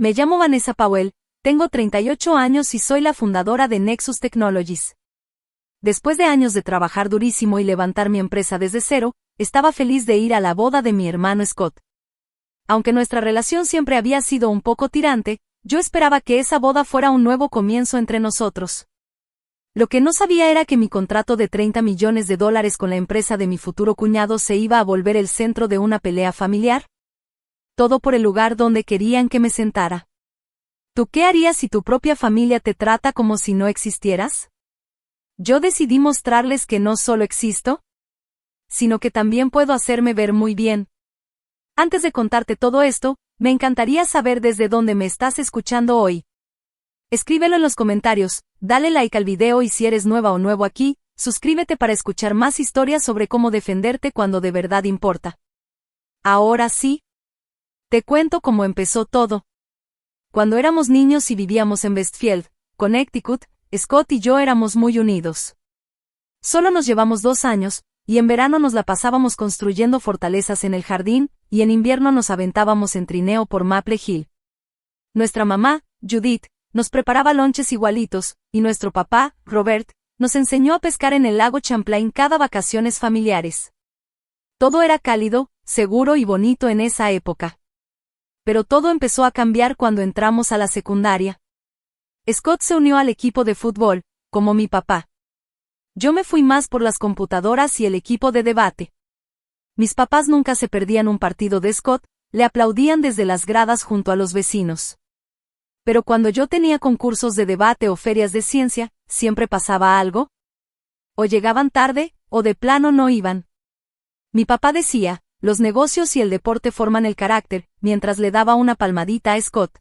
Me llamo Vanessa Powell, tengo 38 años y soy la fundadora de Nexus Technologies. Después de años de trabajar durísimo y levantar mi empresa desde cero, estaba feliz de ir a la boda de mi hermano Scott. Aunque nuestra relación siempre había sido un poco tirante, yo esperaba que esa boda fuera un nuevo comienzo entre nosotros. Lo que no sabía era que mi contrato de $30 millones con la empresa de mi futuro cuñado se iba a volver el centro de una pelea familiar. Todo por el lugar donde querían que me sentara. ¿Tú qué harías si tu propia familia te trata como si no existieras? Yo decidí mostrarles que no solo existo, sino que también puedo hacerme ver muy bien. Antes de contarte todo esto, me encantaría saber desde dónde me estás escuchando hoy. Escríbelo en los comentarios, dale like al video y si eres nueva o nuevo aquí, suscríbete para escuchar más historias sobre cómo defenderte cuando de verdad importa. Ahora sí, te cuento cómo empezó todo. Cuando éramos niños y vivíamos en Westfield, Connecticut, Scott y yo éramos muy unidos. Solo nos llevamos 2 años, y en verano nos la pasábamos construyendo fortalezas en el jardín, y en invierno nos aventábamos en trineo por Maple Hill. Nuestra mamá, Judith, nos preparaba lonches igualitos, y nuestro papá, Robert, nos enseñó a pescar en el lago Champlain cada vacaciones familiares. Todo era cálido, seguro y bonito en esa época. Pero todo empezó a cambiar cuando entramos a la secundaria. Scott se unió al equipo de fútbol, como mi papá. Yo me fui más por las computadoras y el equipo de debate. Mis papás nunca se perdían un partido de Scott, le aplaudían desde las gradas junto a los vecinos. Pero cuando yo tenía concursos de debate o ferias de ciencia, siempre pasaba algo. O llegaban tarde, o de plano no iban. Mi papá decía, los negocios y el deporte forman el carácter, mientras le daba una palmadita a Scott.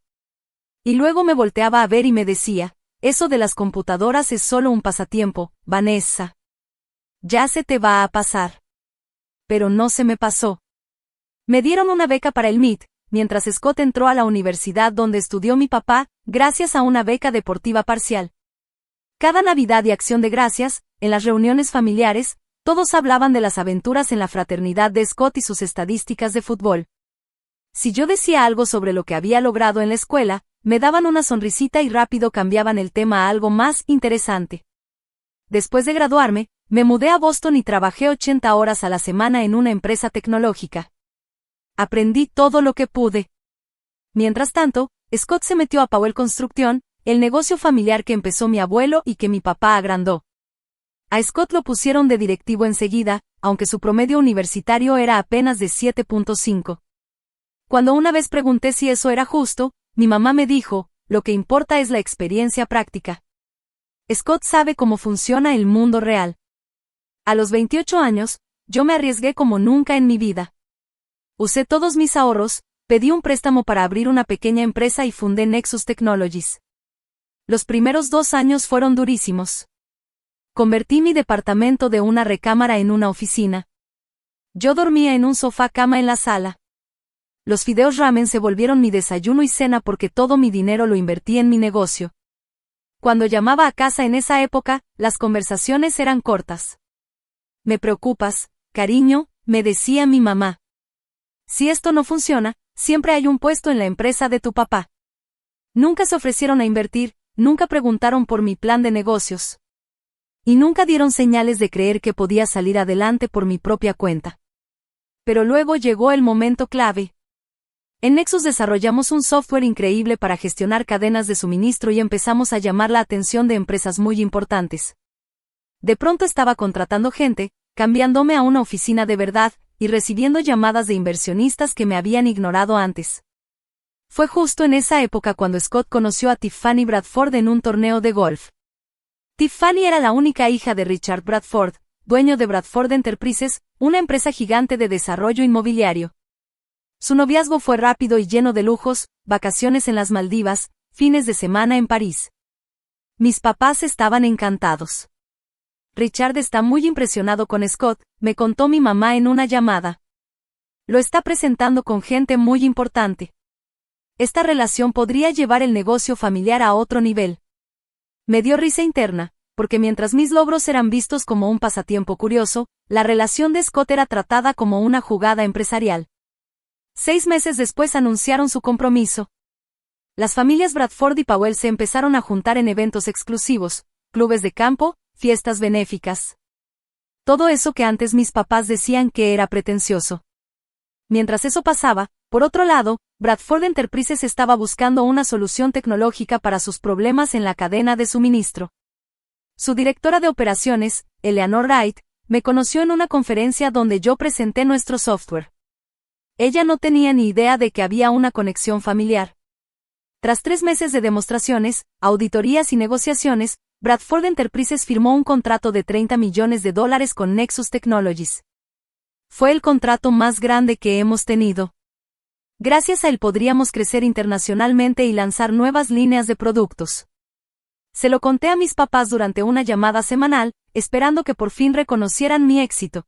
Y luego me volteaba a ver y me decía, eso de las computadoras es solo un pasatiempo, Vanessa. Ya se te va a pasar. Pero no se me pasó. Me dieron una beca para el MIT, mientras Scott entró a la universidad donde estudió mi papá, gracias a una beca deportiva parcial. Cada Navidad y Acción de Gracias, en las reuniones familiares, todos hablaban de las aventuras en la fraternidad de Scott y sus estadísticas de fútbol. Si yo decía algo sobre lo que había logrado en la escuela, me daban una sonrisita y rápido cambiaban el tema a algo más interesante. Después de graduarme, me mudé a Boston y trabajé 80 horas a la semana en una empresa tecnológica. Aprendí todo lo que pude. Mientras tanto, Scott se metió a Powell Construction, el negocio familiar que empezó mi abuelo y que mi papá agrandó. A Scott lo pusieron de directivo enseguida, aunque su promedio universitario era apenas de 7.5. Cuando una vez pregunté si eso era justo, mi mamá me dijo, lo que importa es la experiencia práctica. Scott sabe cómo funciona el mundo real. A los 28 años, yo me arriesgué como nunca en mi vida. Usé todos mis ahorros, pedí un préstamo para abrir una pequeña empresa y fundé Nexus Technologies. Los primeros 2 años fueron durísimos. Convertí mi departamento de una recámara en una oficina. Yo dormía en un sofá cama en la sala. Los fideos ramen se volvieron mi desayuno y cena porque todo mi dinero lo invertí en mi negocio. Cuando llamaba a casa en esa época, las conversaciones eran cortas. Me preocupas, cariño, me decía mi mamá. Si esto no funciona, siempre hay un puesto en la empresa de tu papá. Nunca se ofrecieron a invertir, nunca preguntaron por mi plan de negocios. Y nunca dieron señales de creer que podía salir adelante por mi propia cuenta. Pero luego llegó el momento clave. En Nexus desarrollamos un software increíble para gestionar cadenas de suministro y empezamos a llamar la atención de empresas muy importantes. De pronto estaba contratando gente, cambiándome a una oficina de verdad, y recibiendo llamadas de inversionistas que me habían ignorado antes. Fue justo en esa época cuando Scott conoció a Tiffany Bradford en un torneo de golf. Tiffany era la única hija de Richard Bradford, dueño de Bradford Enterprises, una empresa gigante de desarrollo inmobiliario. Su noviazgo fue rápido y lleno de lujos, vacaciones en las Maldivas, fines de semana en París. Mis papás estaban encantados. Richard está muy impresionado con Scott, me contó mi mamá en una llamada. Lo está presentando con gente muy importante. Esta relación podría llevar el negocio familiar a otro nivel. Me dio risa interna, porque mientras mis logros eran vistos como un pasatiempo curioso, la relación de Scott era tratada como una jugada empresarial. 6 meses después anunciaron su compromiso. Las familias Bradford y Powell se empezaron a juntar en eventos exclusivos, clubes de campo, fiestas benéficas. Todo eso que antes mis papás decían que era pretencioso. Mientras eso pasaba, por otro lado, Bradford Enterprises estaba buscando una solución tecnológica para sus problemas en la cadena de suministro. Su directora de operaciones, Eleanor Wright, me conoció en una conferencia donde yo presenté nuestro software. Ella no tenía ni idea de que había una conexión familiar. Tras 3 meses de demostraciones, auditorías y negociaciones, Bradford Enterprises firmó un contrato de $30 millones con Nexus Technologies. Fue el contrato más grande que hemos tenido. Gracias a él podríamos crecer internacionalmente y lanzar nuevas líneas de productos. Se lo conté a mis papás durante una llamada semanal, esperando que por fin reconocieran mi éxito.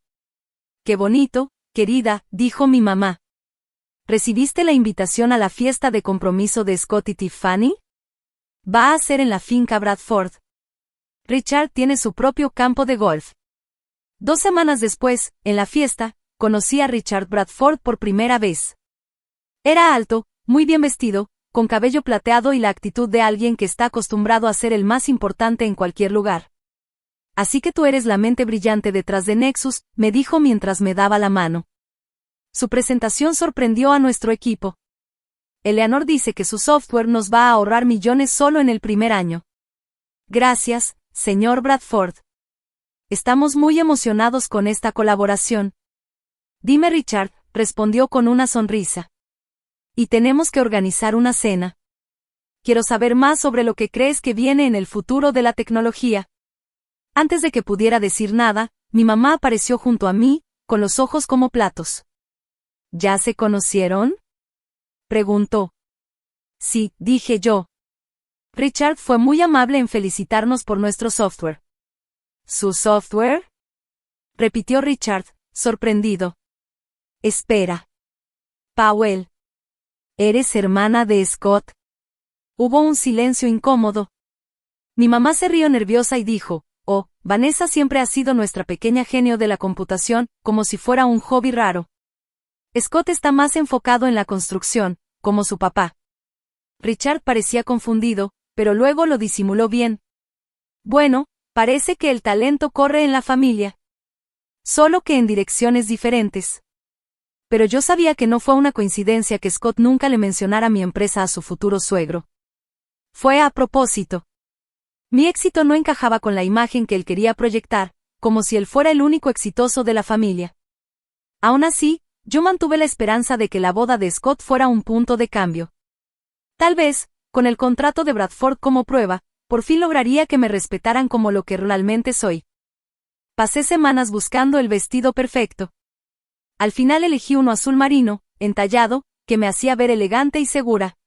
«Qué bonito, querida», dijo mi mamá. «¿Recibiste la invitación a la fiesta de compromiso de Scott y Tiffany? Va a ser en la finca Bradford. Richard tiene su propio campo de golf». 2 semanas después, en la fiesta, conocí a Richard Bradford por primera vez. Era alto, muy bien vestido, con cabello plateado y la actitud de alguien que está acostumbrado a ser el más importante en cualquier lugar. «Así que tú eres la mente brillante detrás de Nexus», me dijo mientras me daba la mano. Su presentación sorprendió a nuestro equipo. Eleanor dice que su software nos va a ahorrar millones solo en el primer año. «Gracias, señor Bradford. Estamos muy emocionados con esta colaboración». «Dime, Richard», respondió con una sonrisa. «Y tenemos que organizar una cena. Quiero saber más sobre lo que crees que viene en el futuro de la tecnología». Antes de que pudiera decir nada, mi mamá apareció junto a mí, con los ojos como platos. «¿Ya se conocieron?», preguntó. «Sí», dije yo. Richard fue muy amable en felicitarnos por nuestro software. «¿Su software?», repitió Richard, sorprendido. «Espera. Powell. ¿Eres hermana de Scott?». Hubo un silencio incómodo. Mi mamá se rió nerviosa y dijo, «Oh, Vanessa siempre ha sido nuestra pequeña genio de la computación, como si fuera un hobby raro. Scott está más enfocado en la construcción, como su papá». Richard parecía confundido, pero luego lo disimuló bien. «Bueno, parece que el talento corre en la familia. Solo que en direcciones diferentes». Pero yo sabía que no fue una coincidencia que Scott nunca le mencionara mi empresa a su futuro suegro. Fue a propósito. Mi éxito no encajaba con la imagen que él quería proyectar, como si él fuera el único exitoso de la familia. Aún así, yo mantuve la esperanza de que la boda de Scott fuera un punto de cambio. Tal vez, con el contrato de Bradford como prueba, por fin lograría que me respetaran como lo que realmente soy. Pasé semanas buscando el vestido perfecto. Al final elegí uno azul marino, entallado, que me hacía ver elegante y segura.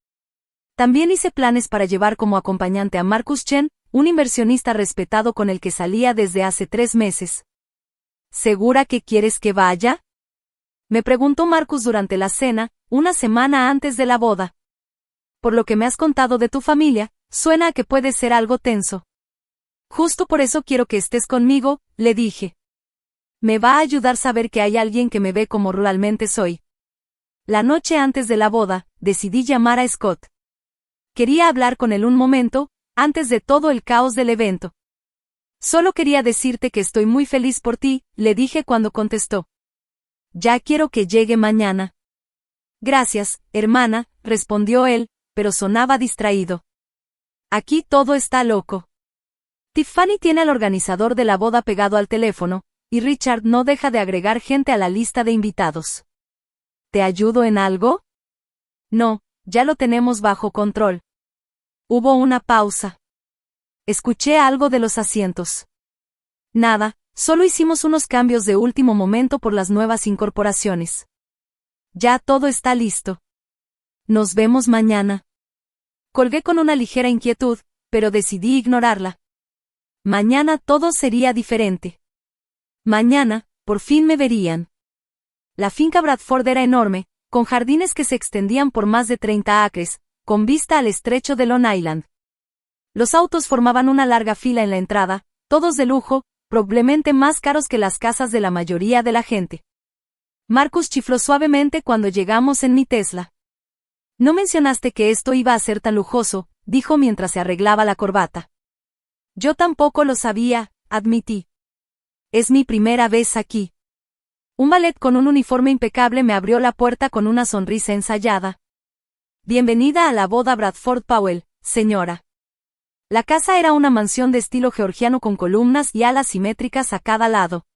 También hice planes para llevar como acompañante a Marcus Chen, un inversionista respetado con el que salía desde hace 3 meses. «¿Segura que quieres que vaya?», me preguntó Marcus durante la cena, una semana antes de la boda. «Por lo que me has contado de tu familia, suena a que puede ser algo tenso». «Justo por eso quiero que estés conmigo», le dije. «Me va a ayudar saber que hay alguien que me ve como realmente soy». La noche antes de la boda, decidí llamar a Scott. Quería hablar con él un momento, antes de todo el caos del evento. «Solo quería decirte que estoy muy feliz por ti», le dije cuando contestó. «Ya quiero que llegue mañana». «Gracias, hermana», respondió él, pero sonaba distraído. «Aquí todo está loco. Tiffany tiene al organizador de la boda pegado al teléfono, y Richard no deja de agregar gente a la lista de invitados. ¿Te ayudo en algo?». «No, ya lo tenemos bajo control». Hubo una pausa. Escuché algo de los asientos. «Nada, solo hicimos unos cambios de último momento por las nuevas incorporaciones. Ya todo está listo. Nos vemos mañana». Colgué con una ligera inquietud, pero decidí ignorarla. Mañana todo sería diferente. Mañana, por fin me verían. La finca Bradford era enorme, con jardines que se extendían por más de 30 acres, con vista al estrecho de Long Island. Los autos formaban una larga fila en la entrada, todos de lujo, probablemente más caros que las casas de la mayoría de la gente. Marcus chifló suavemente cuando llegamos en mi Tesla. No mencionaste que esto iba a ser tan lujoso, dijo mientras se arreglaba la corbata. Yo tampoco lo sabía, admití. Es mi primera vez aquí. Un valet con un uniforme impecable me abrió la puerta con una sonrisa ensayada. Bienvenida a la boda Bradford Powell, señora. La casa era una mansión de estilo georgiano con columnas y alas simétricas a cada lado.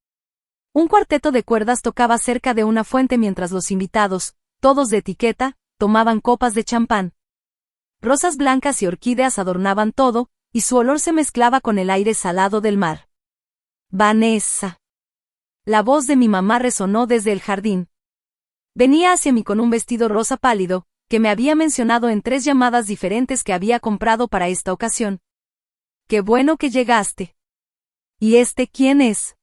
Un cuarteto de cuerdas tocaba cerca de una fuente mientras los invitados, todos de etiqueta, tomaban copas de champán. Rosas blancas y orquídeas adornaban todo, y su olor se mezclaba con el aire salado del mar. Vanessa. La voz de mi mamá resonó desde el jardín. Venía hacia mí con un vestido rosa pálido, que me había mencionado en 3 llamadas diferentes que había comprado para esta ocasión. ¡Qué bueno que llegaste! ¿Y este quién es?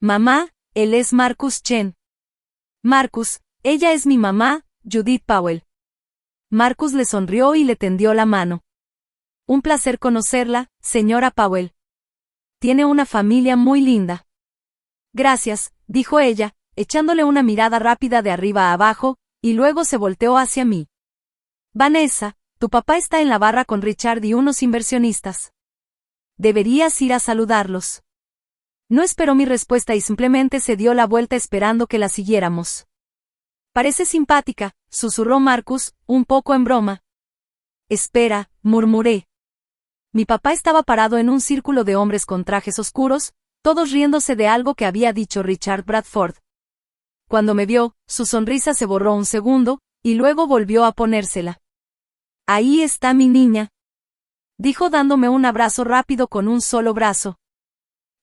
Mamá, él es Marcus Chen. Marcus, ella es mi mamá, Judith Powell. Marcus le sonrió y le tendió la mano. Un placer conocerla, señora Powell. Tiene una familia muy linda. Gracias, dijo ella, echándole una mirada rápida de arriba a abajo, y luego se volteó hacia mí. Vanessa, tu papá está en la barra con Richard y unos inversionistas. Deberías ir a saludarlos. No esperó mi respuesta y simplemente se dio la vuelta esperando que la siguiéramos. Parece simpática, susurró Marcus, un poco en broma. Espera, murmuré. Mi papá estaba parado en un círculo de hombres con trajes oscuros, todos riéndose de algo que había dicho Richard Bradford. Cuando me vio, su sonrisa se borró un segundo, y luego volvió a ponérsela. Ahí está mi niña, dijo dándome un abrazo rápido con un solo brazo.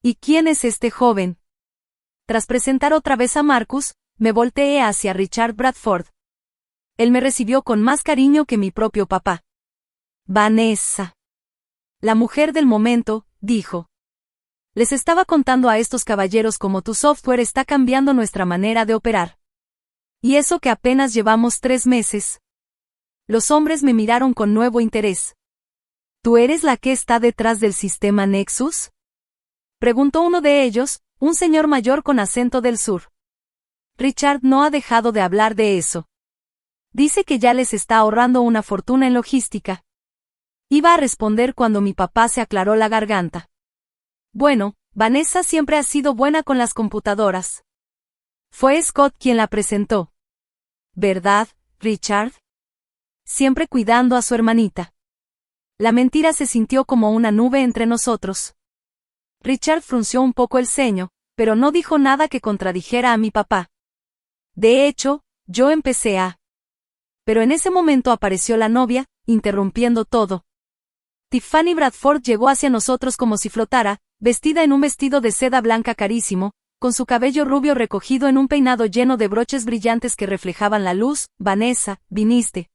¿Y quién es este joven? Tras presentar otra vez a Marcus, me volteé hacia Richard Bradford. Él me recibió con más cariño que mi propio papá. Vanessa. La mujer del momento, dijo. Les estaba contando a estos caballeros cómo tu software está cambiando nuestra manera de operar. Y eso que apenas llevamos 3 meses. Los hombres me miraron con nuevo interés. ¿Tú eres la que está detrás del sistema Nexus? Preguntó uno de ellos, un señor mayor con acento del sur. Richard no ha dejado de hablar de eso. Dice que ya les está ahorrando una fortuna en logística. Iba a responder cuando mi papá se aclaró la garganta. Bueno, Vanessa siempre ha sido buena con las computadoras. Fue Scott quien la presentó. ¿Verdad, Richard? Siempre cuidando a su hermanita. La mentira se sintió como una nube entre nosotros. Richard frunció un poco el ceño, pero no dijo nada que contradijera a mi papá. De hecho, yo empecé a... Pero en ese momento apareció la novia, interrumpiendo todo. Tiffany Bradford llegó hacia nosotros como si flotara, vestida en un vestido de seda blanca carísimo, con su cabello rubio recogido en un peinado lleno de broches brillantes que reflejaban la luz. Vanessa, viniste.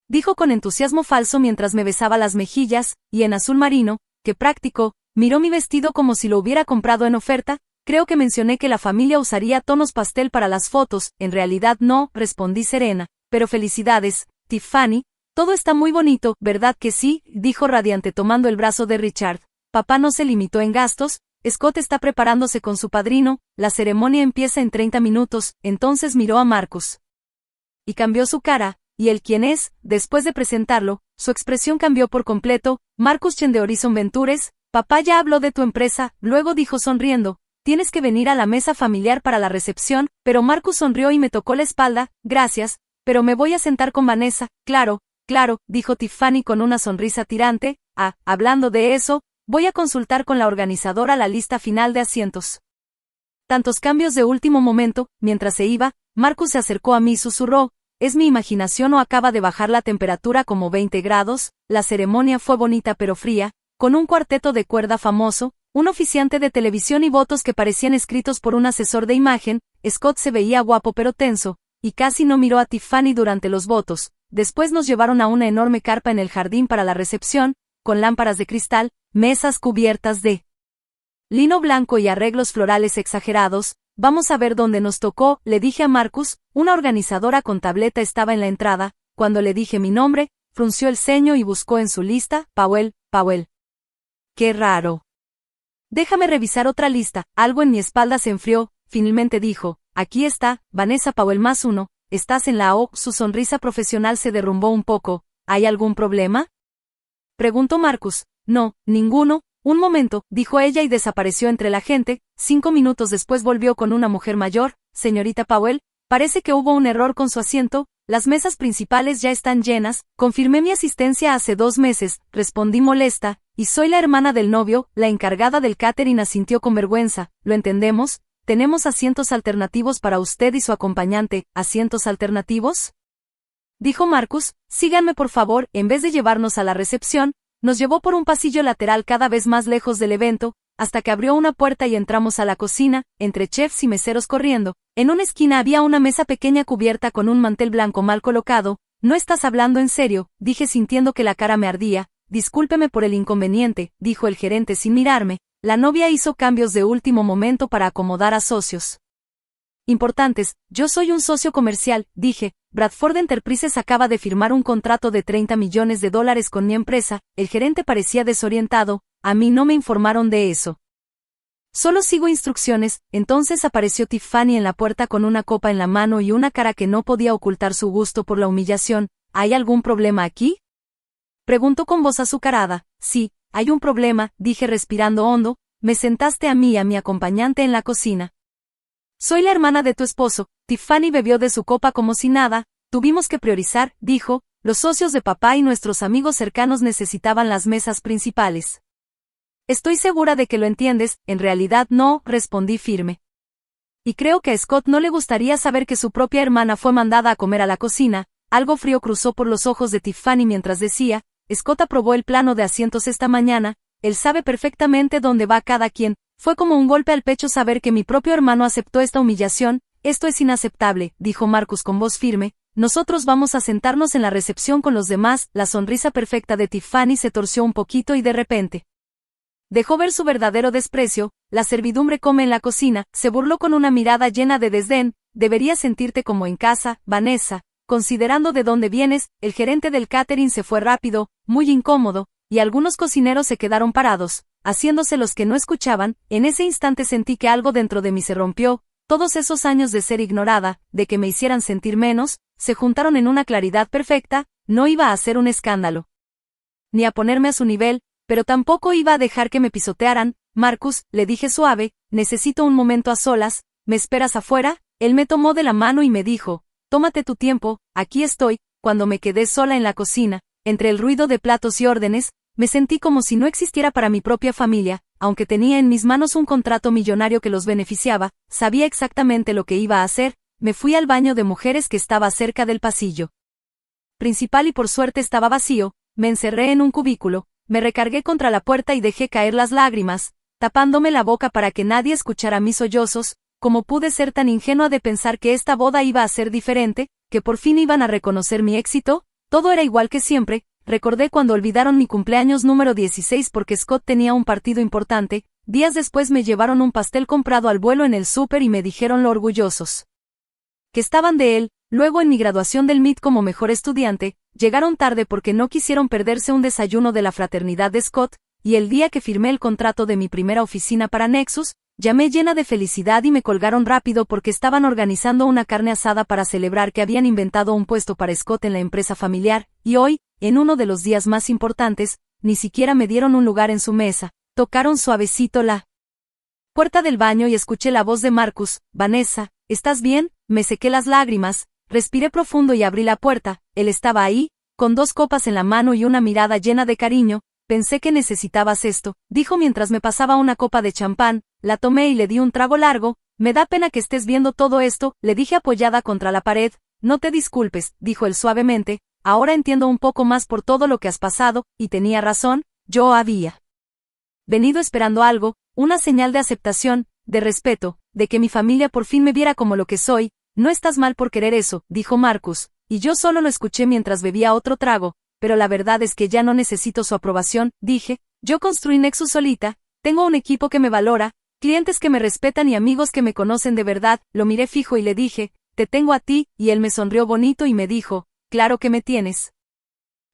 Dijo con entusiasmo falso mientras me besaba las mejillas, y en azul marino, qué práctico, miró mi vestido como si lo hubiera comprado en oferta. Creo que mencioné que la familia usaría tonos pastel para las fotos, en realidad no, respondí serena, pero felicidades, Tiffany, todo está muy bonito, ¿verdad que sí?, dijo radiante tomando el brazo de Richard. Papá no se limitó en gastos, Scott está preparándose con su padrino, la ceremonia empieza en 30 minutos, entonces miró a Marcus. Y cambió su cara, y él quién es, después de presentarlo, su expresión cambió por completo. Marcus Chen de Horizon Ventures, papá ya habló de tu empresa, luego dijo sonriendo, tienes que venir a la mesa familiar para la recepción, pero Marcus sonrió y me tocó la espalda, gracias, pero me voy a sentar con Vanessa, claro, dijo Tiffany con una sonrisa tirante. Hablando de eso, voy a consultar con la organizadora la lista final de asientos. Tantos cambios de último momento. Mientras se iba, Marcus se acercó a mí y susurró, ¿es mi imaginación o acaba de bajar la temperatura como 20 grados? La ceremonia fue bonita pero fría, con un cuarteto de cuerda famoso, un oficiante de televisión y votos que parecían escritos por un asesor de imagen. Scott se veía guapo pero tenso, y casi no miró a Tiffany durante los votos. Después nos llevaron a una enorme carpa en el jardín para la recepción, con lámparas de cristal, mesas cubiertas de lino blanco y arreglos florales exagerados. Vamos a ver dónde nos tocó, le dije a Marcus. Una organizadora con tableta estaba en la entrada. Cuando le dije mi nombre, frunció el ceño y buscó en su lista, Powell. Qué raro. Déjame revisar otra lista. Algo en mi espalda se enfrió. Finalmente dijo, aquí está, Vanessa Powell +1, ¿estás en la O? Su sonrisa profesional se derrumbó un poco. ¿Hay algún problema? Preguntó Marcus. No, ninguno. Un momento, dijo ella y desapareció entre la gente. 5 minutos después volvió con una mujer mayor. Señorita Powell, parece que hubo un error con su asiento. Las mesas principales ya están llenas. Confirmé mi asistencia hace 2 meses, respondí molesta, y soy la hermana del novio. La encargada del catering asintió con vergüenza. ¿Lo entendemos? Tenemos asientos alternativos para usted y su acompañante. ¿Asientos alternativos?, dijo Marcus. Síganme por favor. En vez de llevarnos a la recepción, nos llevó por un pasillo lateral cada vez más lejos del evento, hasta que abrió una puerta y entramos a la cocina, entre chefs y meseros corriendo. En una esquina había una mesa pequeña cubierta con un mantel blanco mal colocado. ¿No estás hablando en serio?, dije sintiendo que la cara me ardía. Discúlpeme por el inconveniente, dijo el gerente sin mirarme. La novia hizo cambios de último momento para acomodar a socios importantes. Yo soy un socio comercial, dije. Bradford Enterprises acaba de firmar un contrato de $30 millones con mi empresa. El gerente parecía desorientado. A mí no me informaron de eso. Solo sigo instrucciones. Entonces apareció Tiffany en la puerta con una copa en la mano y una cara que no podía ocultar su gusto por la humillación. ¿Hay algún problema aquí?, preguntó con voz azucarada. Sí, hay un problema, dije respirando hondo. Me sentaste a mí y a mi acompañante en la cocina. Soy la hermana de tu esposo. Tiffany bebió de su copa como si nada. Tuvimos que priorizar, dijo. Los socios de papá y nuestros amigos cercanos necesitaban las mesas principales. Estoy segura de que lo entiendes. En realidad no, respondí firme. Y creo que a Scott no le gustaría saber que su propia hermana fue mandada a comer a la cocina. Algo frío cruzó por los ojos de Tiffany mientras decía. Scott aprobó el plano de asientos esta mañana. Él sabe perfectamente dónde va cada quien. Fue como un golpe al pecho saber que mi propio hermano aceptó esta humillación. Esto es inaceptable, dijo Marcus con voz firme. Nosotros vamos a sentarnos en la recepción con los demás. La sonrisa perfecta de Tiffany se torció un poquito y de repente dejó ver su verdadero desprecio. La servidumbre come en la cocina. Se burló con una mirada llena de desdén. Deberías sentirte como en casa, Vanessa. Considerando de dónde vienes. El gerente del catering se fue rápido, muy incómodo, y algunos cocineros se quedaron parados, haciéndose los que no escuchaban. En ese instante sentí que algo dentro de mí se rompió. Todos esos años de ser ignorada, de que me hicieran sentir menos, se juntaron en una claridad perfecta. No iba a hacer un escándalo, ni a ponerme a su nivel, pero tampoco iba a dejar que me pisotearan. Marcus, le dije suave, necesito un momento a solas. ¿Me esperas afuera? Él me tomó de la mano y me dijo, tómate tu tiempo. Aquí estoy. Cuando me quedé sola en la cocina, entre el ruido de platos y órdenes, me sentí como si no existiera para mi propia familia. Aunque tenía en mis manos un contrato millonario que los beneficiaba, sabía exactamente lo que iba a hacer. Me fui al baño de mujeres que estaba cerca del pasillo principal y por suerte estaba vacío. Me encerré en un cubículo, me recargué contra la puerta y dejé caer las lágrimas, tapándome la boca para que nadie escuchara mis sollozos. ¿Cómo pude ser tan ingenua de pensar que esta boda iba a ser diferente, que por fin iban a reconocer mi éxito? Todo era igual que siempre. Recordé cuando olvidaron mi cumpleaños número 16 porque Scott tenía un partido importante. Días después me llevaron un pastel comprado al vuelo en el súper y me dijeron lo orgullosos que estaban de él. Luego en mi graduación del MIT como mejor estudiante, llegaron tarde porque no quisieron perderse un desayuno de la fraternidad de Scott, y el día que firmé el contrato de mi primera oficina para Nexus, llamé llena de felicidad y me colgaron rápido porque estaban organizando una carne asada para celebrar que habían inventado un puesto para Scott en la empresa familiar, y hoy, en uno de los días más importantes, ni siquiera me dieron un lugar en su mesa. Tocaron suavecito la puerta del baño y escuché la voz de Marcus. Vanessa, ¿estás bien? Me sequé las lágrimas, respiré profundo y abrí la puerta. Él estaba ahí, con 2 copas en la mano y una mirada llena de cariño. Pensé que necesitabas esto, dijo mientras me pasaba una copa de champán. La tomé y le di un trago largo. Me da pena que estés viendo todo esto, le dije apoyada contra la pared. No te disculpes, dijo él suavemente. Ahora entiendo un poco más por todo lo que has pasado, y tenía razón. Yo había venido esperando algo, una señal de aceptación, de respeto, de que mi familia por fin me viera como lo que soy. No estás mal por querer eso, dijo Marcus, y yo solo lo escuché mientras bebía otro trago. Pero la verdad es que ya no necesito su aprobación, dije. Yo construí Nexus solita, tengo un equipo que me valora, clientes que me respetan y amigos que me conocen de verdad. Lo miré fijo y le dije, te tengo a ti, y él me sonrió bonito y me dijo, claro que me tienes.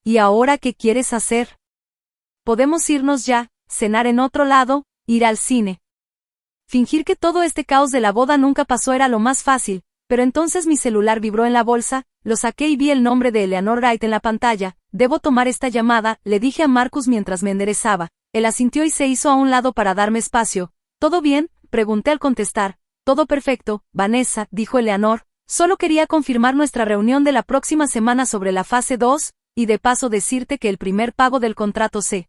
¿Y ahora qué quieres hacer? Podemos irnos ya, cenar en otro lado, ir al cine. Fingir que todo este caos de la boda nunca pasó era lo más fácil, Pero entonces mi celular vibró en la bolsa, lo saqué y vi el nombre de Eleanor Wright en la pantalla. Debo tomar esta llamada, le dije a Marcus mientras me enderezaba. Él asintió y se hizo a un lado para darme espacio. ¿Todo bien?, pregunté al contestar. Todo perfecto, Vanessa, dijo Eleanor. Solo quería confirmar nuestra reunión de la próxima semana sobre la fase 2, y de paso decirte que el primer pago del contrato se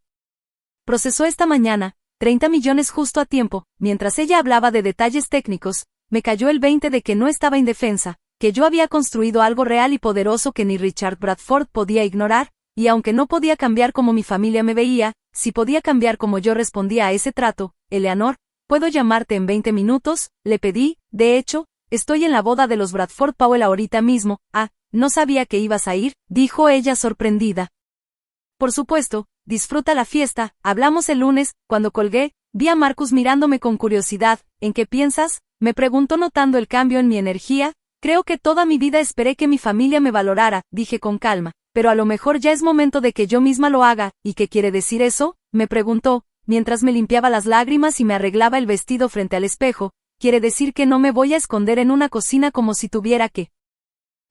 procesó esta mañana, 30 millones justo a tiempo. Mientras ella hablaba de detalles técnicos, me cayó el 20 de que no estaba indefensa, que yo había construido algo real y poderoso que ni Richard Bradford podía ignorar, y aunque no podía cambiar como mi familia me veía, sí podía cambiar como yo respondía a ese trato. Eleanor, ¿puedo llamarte en 20 minutos? Le pedí. De hecho, estoy en la boda de los Bradford Powell ahorita mismo. Ah, no sabía que ibas a ir, dijo ella sorprendida. Por supuesto, disfruta la fiesta. Hablamos el lunes. Cuando colgué, vi a Marcus mirándome con curiosidad. ¿En qué piensas?, me preguntó notando el cambio en mi energía. Creo que toda mi vida esperé que mi familia me valorara, dije con calma. Pero a lo mejor ya es momento de que yo misma lo haga. ¿Y qué quiere decir eso?, me preguntó, mientras me limpiaba las lágrimas y me arreglaba el vestido frente al espejo. Quiere decir que no me voy a esconder en una cocina como si tuviera que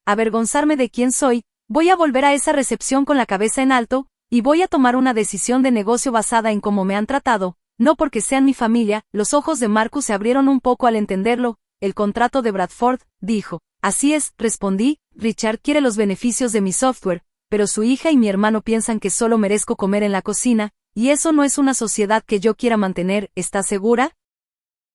avergonzarme de quién soy. Voy a volver a esa recepción con la cabeza en alto, y voy a tomar una decisión de negocio basada en cómo me han tratado, no porque sean mi familia. Los ojos de Marcus se abrieron un poco al entenderlo. El contrato de Bradford, dijo. Así es, respondí. Richard quiere los beneficios de mi software, pero su hija y mi hermano piensan que solo merezco comer en la cocina, y eso no es una sociedad que yo quiera mantener. ¿Estás segura?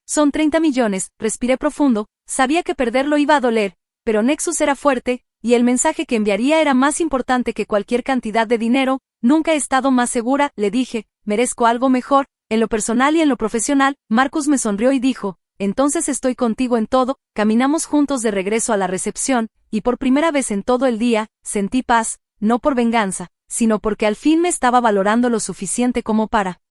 Son 30 millones, respiré profundo. Sabía que perderlo iba a doler, pero Nexus era fuerte, y el mensaje que enviaría era más importante que cualquier cantidad de dinero. Nunca he estado más segura, le dije. Merezco algo mejor, en lo personal y en lo profesional. Marcus me sonrió y dijo, entonces estoy contigo en todo. Caminamos juntos de regreso a la recepción, y por primera vez en todo el día, sentí paz, no por venganza, sino porque al fin me estaba valorando lo suficiente como para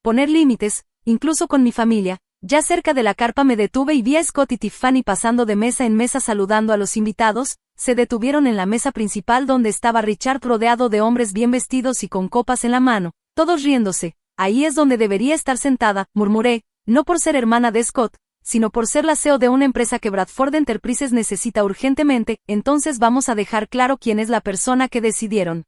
poner límites, incluso con mi familia. Ya cerca de la carpa me detuve y vi a Scott y Tiffany pasando de mesa en mesa saludando a los invitados. Se detuvieron en la mesa principal donde estaba Richard rodeado de hombres bien vestidos y con copas en la mano, todos riéndose. Ahí es donde debería estar sentada, murmuré, no por ser hermana de Scott, sino por ser la CEO de una empresa que Bradford Enterprises necesita urgentemente. Entonces vamos a dejar claro quién es la persona que decidieron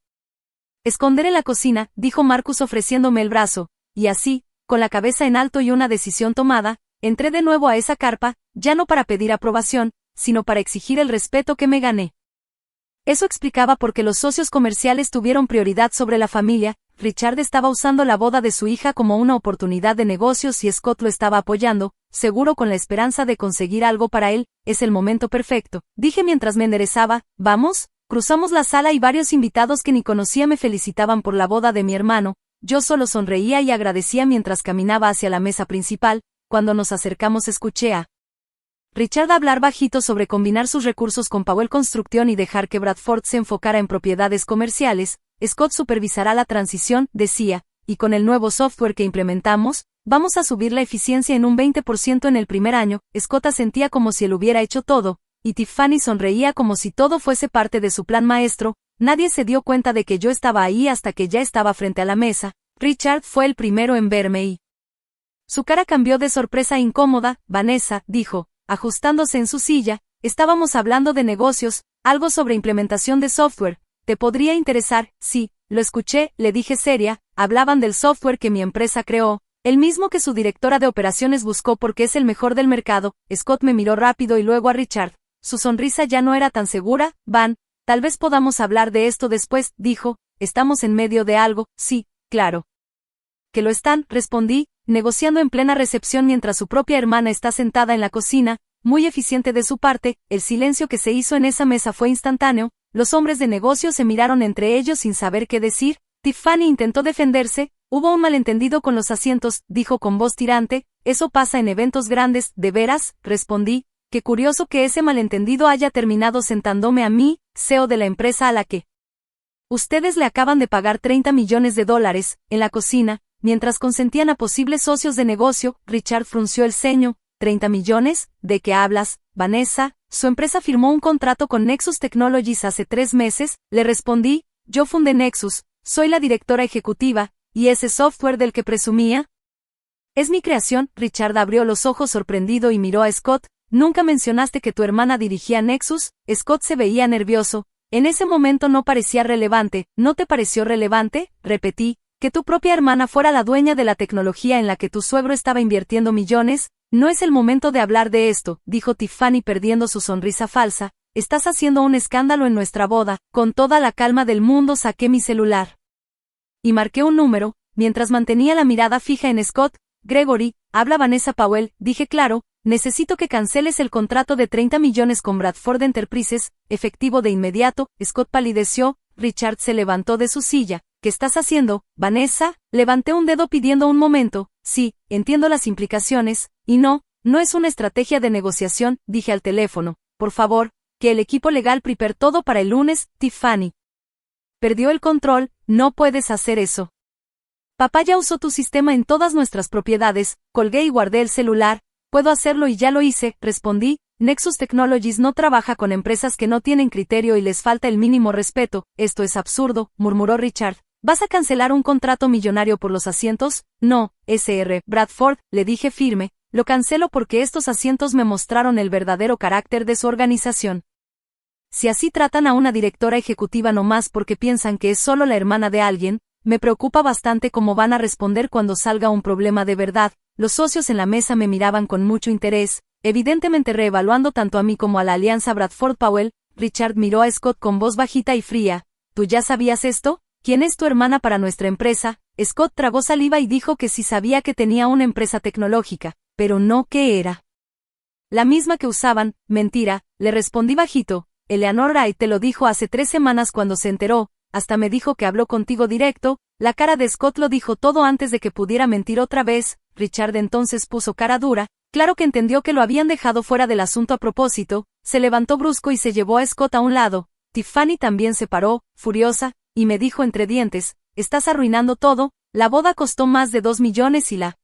esconder en la cocina, dijo Marcus ofreciéndome el brazo, y así, con la cabeza en alto y una decisión tomada, entré de nuevo a esa carpa, ya no para pedir aprobación, sino para exigir el respeto que me gané. Eso explicaba por qué los socios comerciales tuvieron prioridad sobre la familia. Richard estaba usando la boda de su hija como una oportunidad de negocios y Scott lo estaba apoyando, seguro con la esperanza de conseguir algo para él. Es el momento perfecto, dije mientras me enderezaba. ¿Vamos? Cruzamos la sala y varios invitados que ni conocía me felicitaban por la boda de mi hermano. Yo solo sonreía y agradecía mientras caminaba hacia la mesa principal. Cuando nos acercamos escuché a Richard hablar bajito sobre combinar sus recursos con Powell Construction y dejar que Bradford se enfocara en propiedades comerciales. Scott supervisará la transición, decía, y con el nuevo software que implementamos, vamos a subir la eficiencia en un 20% en el primer año. Scott asentía como si él hubiera hecho todo, y Tiffany sonreía como si todo fuese parte de su plan maestro. Nadie se dio cuenta de que yo estaba ahí hasta que ya estaba frente a la mesa. Richard fue el primero en verme y su cara cambió de sorpresa incómoda. Vanessa, dijo, ajustándose en su silla, estábamos hablando de negocios, algo sobre implementación de software. ¿Te podría interesar? Sí, lo escuché, le dije seria. Hablaban del software que mi empresa creó, el mismo que su directora de operaciones buscó porque es el mejor del mercado. Scott me miró rápido y luego a Richard. Su sonrisa ya no era tan segura. Van, tal vez podamos hablar de esto después, dijo. ¿Estamos en medio de algo? Sí, claro que lo están, respondí, negociando en plena recepción mientras su propia hermana está sentada en la cocina. Muy eficiente de su parte. El silencio que se hizo en esa mesa fue instantáneo. Los hombres de negocio se miraron entre ellos sin saber qué decir. Tiffany intentó defenderse. Hubo un malentendido con los asientos, dijo con voz tirante. Eso pasa en eventos grandes. ¿De veras?, respondí. Qué curioso que ese malentendido haya terminado sentándome a mí, CEO de la empresa a la que ustedes le acaban de pagar 30 millones de dólares, en la cocina, mientras consentían a posibles socios de negocio. Richard frunció el ceño. ¿30 millones? ¿De qué hablas, Vanessa? Su empresa firmó un contrato con Nexus Technologies hace 3 meses, le respondí. Yo fundé Nexus, soy la directora ejecutiva, ¿y ese software del que presumía? Es mi creación. Richard abrió los ojos sorprendido y miró a Scott. Nunca mencionaste que tu hermana dirigía Nexus. Scott se veía nervioso. En ese momento no parecía relevante. ¿No te pareció relevante? Repetí. Que tu propia hermana fuera la dueña de la tecnología en la que tu suegro estaba invirtiendo millones. No es el momento de hablar de esto, dijo Tiffany perdiendo su sonrisa falsa. Estás haciendo un escándalo en nuestra boda. Con toda la calma del mundo saqué mi celular y marqué un número, mientras mantenía la mirada fija en Scott. Gregory, habla Vanessa Powell. Dije claro, necesito que canceles el contrato de 30 millones con Bradford Enterprises, efectivo de inmediato. Scott palideció. Richard se levantó de su silla. ¿Qué estás haciendo, Vanessa? Levanté un dedo pidiendo un momento. Sí, entiendo las implicaciones, y no es una estrategia de negociación, dije al teléfono. Por favor, que el equipo legal prepare todo para el lunes. Tiffany perdió el control. No puedes hacer eso. Papá ya usó tu sistema en todas nuestras propiedades. Colgué y guardé el celular. Puedo hacerlo y ya lo hice, respondí. Nexus Technologies no trabaja con empresas que no tienen criterio y les falta el mínimo respeto. Esto es absurdo, murmuró Richard. ¿Vas a cancelar un contrato millonario por los asientos? No, Sr. Bradford, le dije firme. Lo cancelo porque estos asientos me mostraron el verdadero carácter de su organización. Si así tratan a una directora ejecutiva nomás porque piensan que es solo la hermana de alguien, me preocupa bastante cómo van a responder cuando salga un problema de verdad. Los socios en la mesa me miraban con mucho interés, evidentemente reevaluando tanto a mí como a la alianza Bradford-Powell. Richard miró a Scott con voz bajita y fría. ¿Tú ya sabías esto? ¿Quién es tu hermana para nuestra empresa? Scott tragó saliva y dijo que sí sabía que tenía una empresa tecnológica, pero no qué era. La misma que usaban. Mentira, le respondí bajito. Eleanor Wright te lo dijo hace 3 semanas cuando se enteró. Hasta me dijo que habló contigo directo. La cara de Scott lo dijo todo antes de que pudiera mentir otra vez. Richard entonces puso cara dura. Claro que entendió que lo habían dejado fuera del asunto a propósito. Se levantó brusco y se llevó a Scott a un lado. Tiffany también se paró, furiosa, y me dijo entre dientes, estás arruinando todo. La boda costó más de 2 millones y la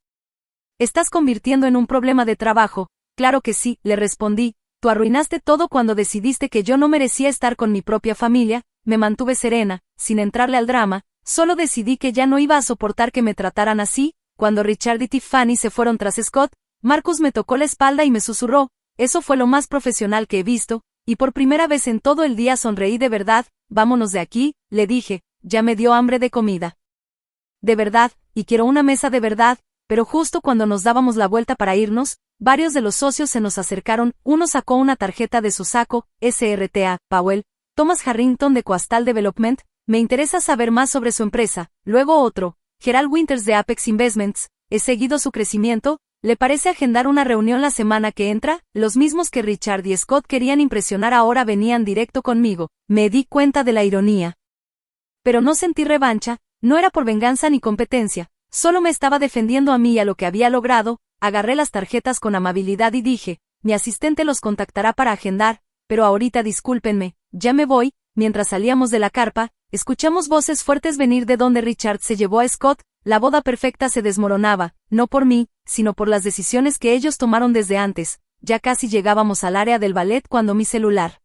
estás convirtiendo en un problema de trabajo. Claro que sí, le respondí. Tú arruinaste todo cuando decidiste que yo no merecía estar con mi propia familia. Me mantuve serena, sin entrarle al drama. Solo decidí que ya no iba a soportar que me trataran así. Cuando Richard y Tiffany se fueron tras Scott, Marcus me tocó la espalda y me susurró. Eso fue lo más profesional que he visto, y por primera vez en todo el día sonreí de verdad. Vámonos de aquí, le dije. Ya me dio hambre de comida. De verdad, y quiero una mesa de verdad. Pero justo cuando nos dábamos la vuelta para irnos, varios de los socios se nos acercaron. Uno sacó una tarjeta de su saco. SRTA, Powell, Thomas Harrington de Coastal Development, me interesa saber más sobre su empresa. Luego otro, Gerald Winters de Apex Investments, he seguido su crecimiento. ¿Le parece agendar una reunión la semana que entra? Los mismos que Richard y Scott querían impresionar ahora venían directo conmigo. Me di cuenta de la ironía. Pero no sentí revancha, no era por venganza ni competencia. Solo me estaba defendiendo a mí y a lo que había logrado. Agarré las tarjetas con amabilidad y dije, mi asistente los contactará para agendar, pero ahorita discúlpenme, ya me voy. Mientras salíamos de la carpa, escuchamos voces fuertes venir de donde Richard se llevó a Scott. La boda perfecta se desmoronaba, no por mí, sino por las decisiones que ellos tomaron desde antes. Ya casi llegábamos al área del ballet cuando mi celular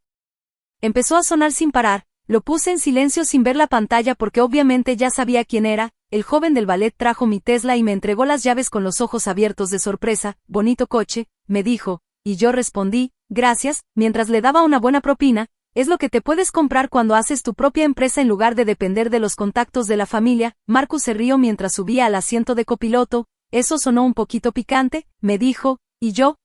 empezó a sonar sin parar. Lo puse en silencio sin ver la pantalla porque obviamente ya sabía quién era. El joven del ballet trajo mi Tesla y me entregó las llaves con los ojos abiertos de sorpresa. Bonito coche, me dijo, y yo respondí, gracias, mientras le daba una buena propina. Es lo que te puedes comprar cuando haces tu propia empresa en lugar de depender de los contactos de la familia. Marcus se rió mientras subía al asiento de copiloto. Eso sonó un poquito picante, me dijo, y yo,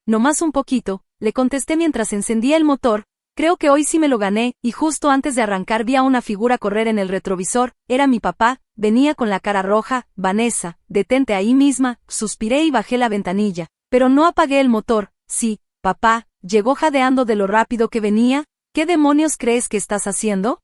nomás un poquito, le contesté mientras encendía el motor. Creo que hoy sí me lo gané, y justo antes de arrancar vi a una figura correr en el retrovisor. Era mi papá, venía con la cara roja. Vanessa, detente ahí misma, suspiré y bajé la ventanilla. Pero no apagué el motor. Sí, papá, llegó jadeando de lo rápido que venía. ¿Qué demonios crees que estás haciendo?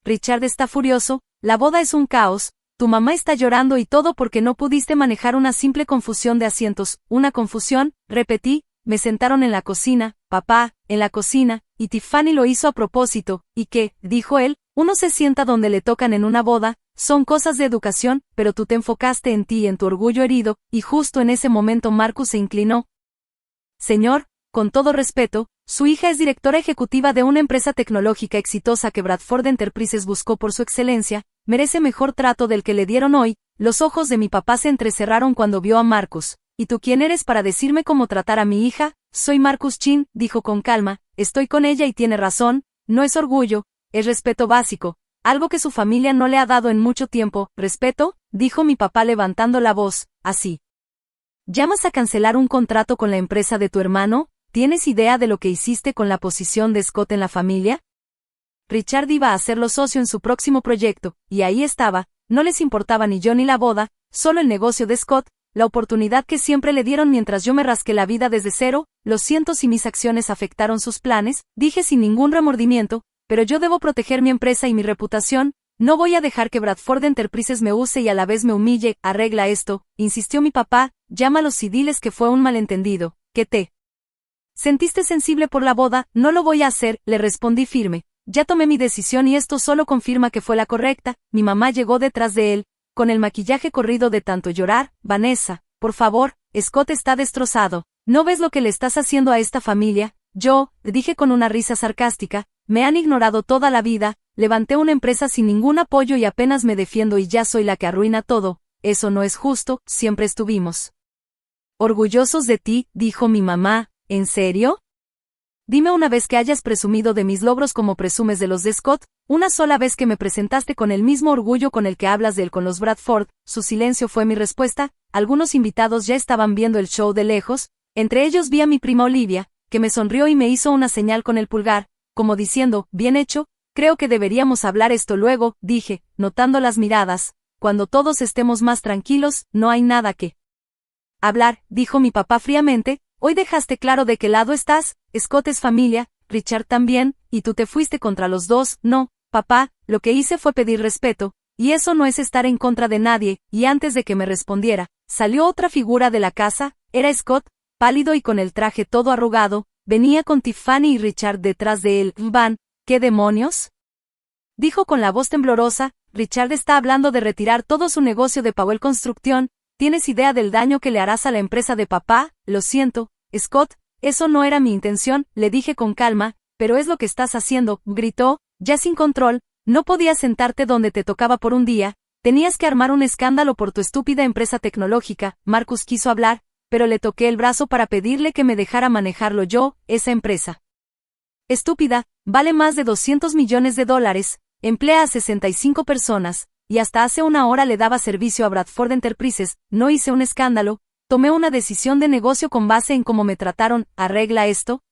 Richard está furioso, la boda es un caos, tu mamá está llorando y todo porque no pudiste manejar una simple confusión de asientos. ¿Una confusión? Repetí. Me sentaron en la cocina, papá, en la cocina, y Tiffany lo hizo a propósito. ¿Y qué? Dijo él, uno se sienta donde le tocan en una boda, son cosas de educación, pero tú te enfocaste en ti y en tu orgullo herido, y justo en ese momento Marcus se inclinó. Señor, con todo respeto, su hija es directora ejecutiva de una empresa tecnológica exitosa que Bradford Enterprises buscó por su excelencia, merece mejor trato del que le dieron hoy. Los ojos de mi papá se entrecerraron cuando vio a Marcus. ¿Y tú quién eres para decirme cómo tratar a mi hija? soy Marcus Chin, dijo con calma, estoy con ella y tiene razón, no es orgullo, es respeto básico, algo que su familia no le ha dado en mucho tiempo. ¿Respeto?, dijo mi papá levantando la voz, así. ¿Llamas a cancelar un contrato con la empresa de tu hermano? ¿Tienes idea de lo que hiciste con la posición de Scott en la familia? Richard iba a hacerlo socio en su próximo proyecto, y ahí estaba, no les importaba ni yo ni la boda, solo el negocio de Scott, la oportunidad que siempre le dieron mientras yo me rasqué la vida desde cero. Lo siento si mis acciones afectaron sus planes, dije sin ningún remordimiento, pero yo debo proteger mi empresa y mi reputación, no voy a dejar que Bradford Enterprises me use y a la vez me humille. Arregla esto, insistió mi papá, llámalos y diles que fue un malentendido, que te sentiste sensible por la boda. No lo voy a hacer, le respondí firme. Ya tomé mi decisión y esto solo confirma que fue la correcta. Mi mamá llegó detrás de él, con el maquillaje corrido de tanto llorar. Vanessa, por favor, Scott está destrozado. ¿No ves lo que le estás haciendo a esta familia? Yo, dije con una risa sarcástica, me han ignorado toda la vida, levanté una empresa sin ningún apoyo y apenas me defiendo y ya soy la que arruina todo. Eso no es justo, siempre estuvimos orgullosos de ti, dijo mi mamá. ¿En serio? Dime una vez que hayas presumido de mis logros como presumes de los de Scott, una sola vez que me presentaste con el mismo orgullo con el que hablas de él con los Bradford. Su silencio fue mi respuesta. Algunos invitados ya estaban viendo el show de lejos, entre ellos vi a mi prima Olivia, que me sonrió y me hizo una señal con el pulgar, como diciendo, bien hecho, creo que deberíamos hablar esto luego, dije, notando las miradas. Cuando todos estemos más tranquilos, no hay nada que hablar, dijo mi papá fríamente. Hoy dejaste claro de qué lado estás. Scott es familia, Richard también, y tú te fuiste contra los dos. No, papá, lo que hice fue pedir respeto, y eso no es estar en contra de nadie. Y antes de que me respondiera, salió otra figura de la casa. Era Scott, pálido y con el traje todo arrugado, venía con Tiffany y Richard detrás de él. Van, ¿qué demonios?, dijo con la voz temblorosa. Richard está hablando de retirar todo su negocio de Powell Construction. ¿Tienes idea del daño que le harás a la empresa de papá? Lo siento, Scott, eso no era mi intención, le dije con calma, pero es lo que estás haciendo, gritó, ya sin control. No podías sentarte donde te tocaba por un día, tenías que armar un escándalo por tu estúpida empresa tecnológica. Marcus quiso hablar, pero le toqué el brazo para pedirle que me dejara manejarlo yo. Esa empresa estúpida, vale más de $200 millones, emplea a 65 personas, y hasta hace una hora le daba servicio a Bradford Enterprises. No hice un escándalo, tomé una decisión de negocio con base en cómo me trataron. ¿Arregla esto?,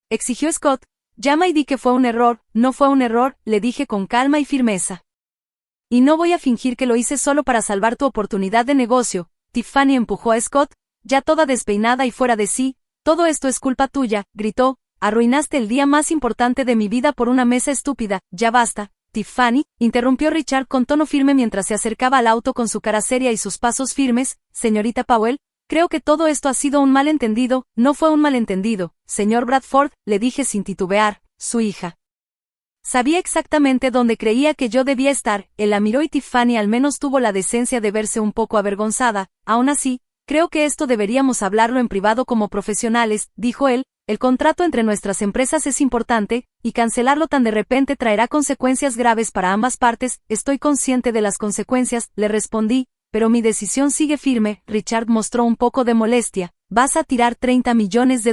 exigió Scott. Llama y di que fue un error. No fue un error, le dije con calma y firmeza. Y no voy a fingir que lo hice solo para salvar tu oportunidad de negocio. Tiffany empujó a Scott, ya toda despeinada y fuera de sí. Todo esto es culpa tuya, gritó. Arruinaste el día más importante de mi vida por una mesa estúpida. Ya basta, Tiffany, interrumpió Richard con tono firme mientras se acercaba al auto con su cara seria y sus pasos firmes. Señorita Powell, creo que todo esto ha sido un malentendido. No fue un malentendido, señor Bradford, le dije sin titubear. Su hija sabía exactamente dónde creía que yo debía estar. Él la miró y Tiffany al menos tuvo la decencia de verse un poco avergonzada. Aún así, creo que esto deberíamos hablarlo en privado como profesionales, dijo él. El contrato entre nuestras empresas es importante, y cancelarlo tan de repente traerá consecuencias graves para ambas partes. Estoy consciente de las consecuencias, le respondí, pero mi decisión sigue firme. Richard mostró un poco de molestia. ¿Vas a tirar $30 millones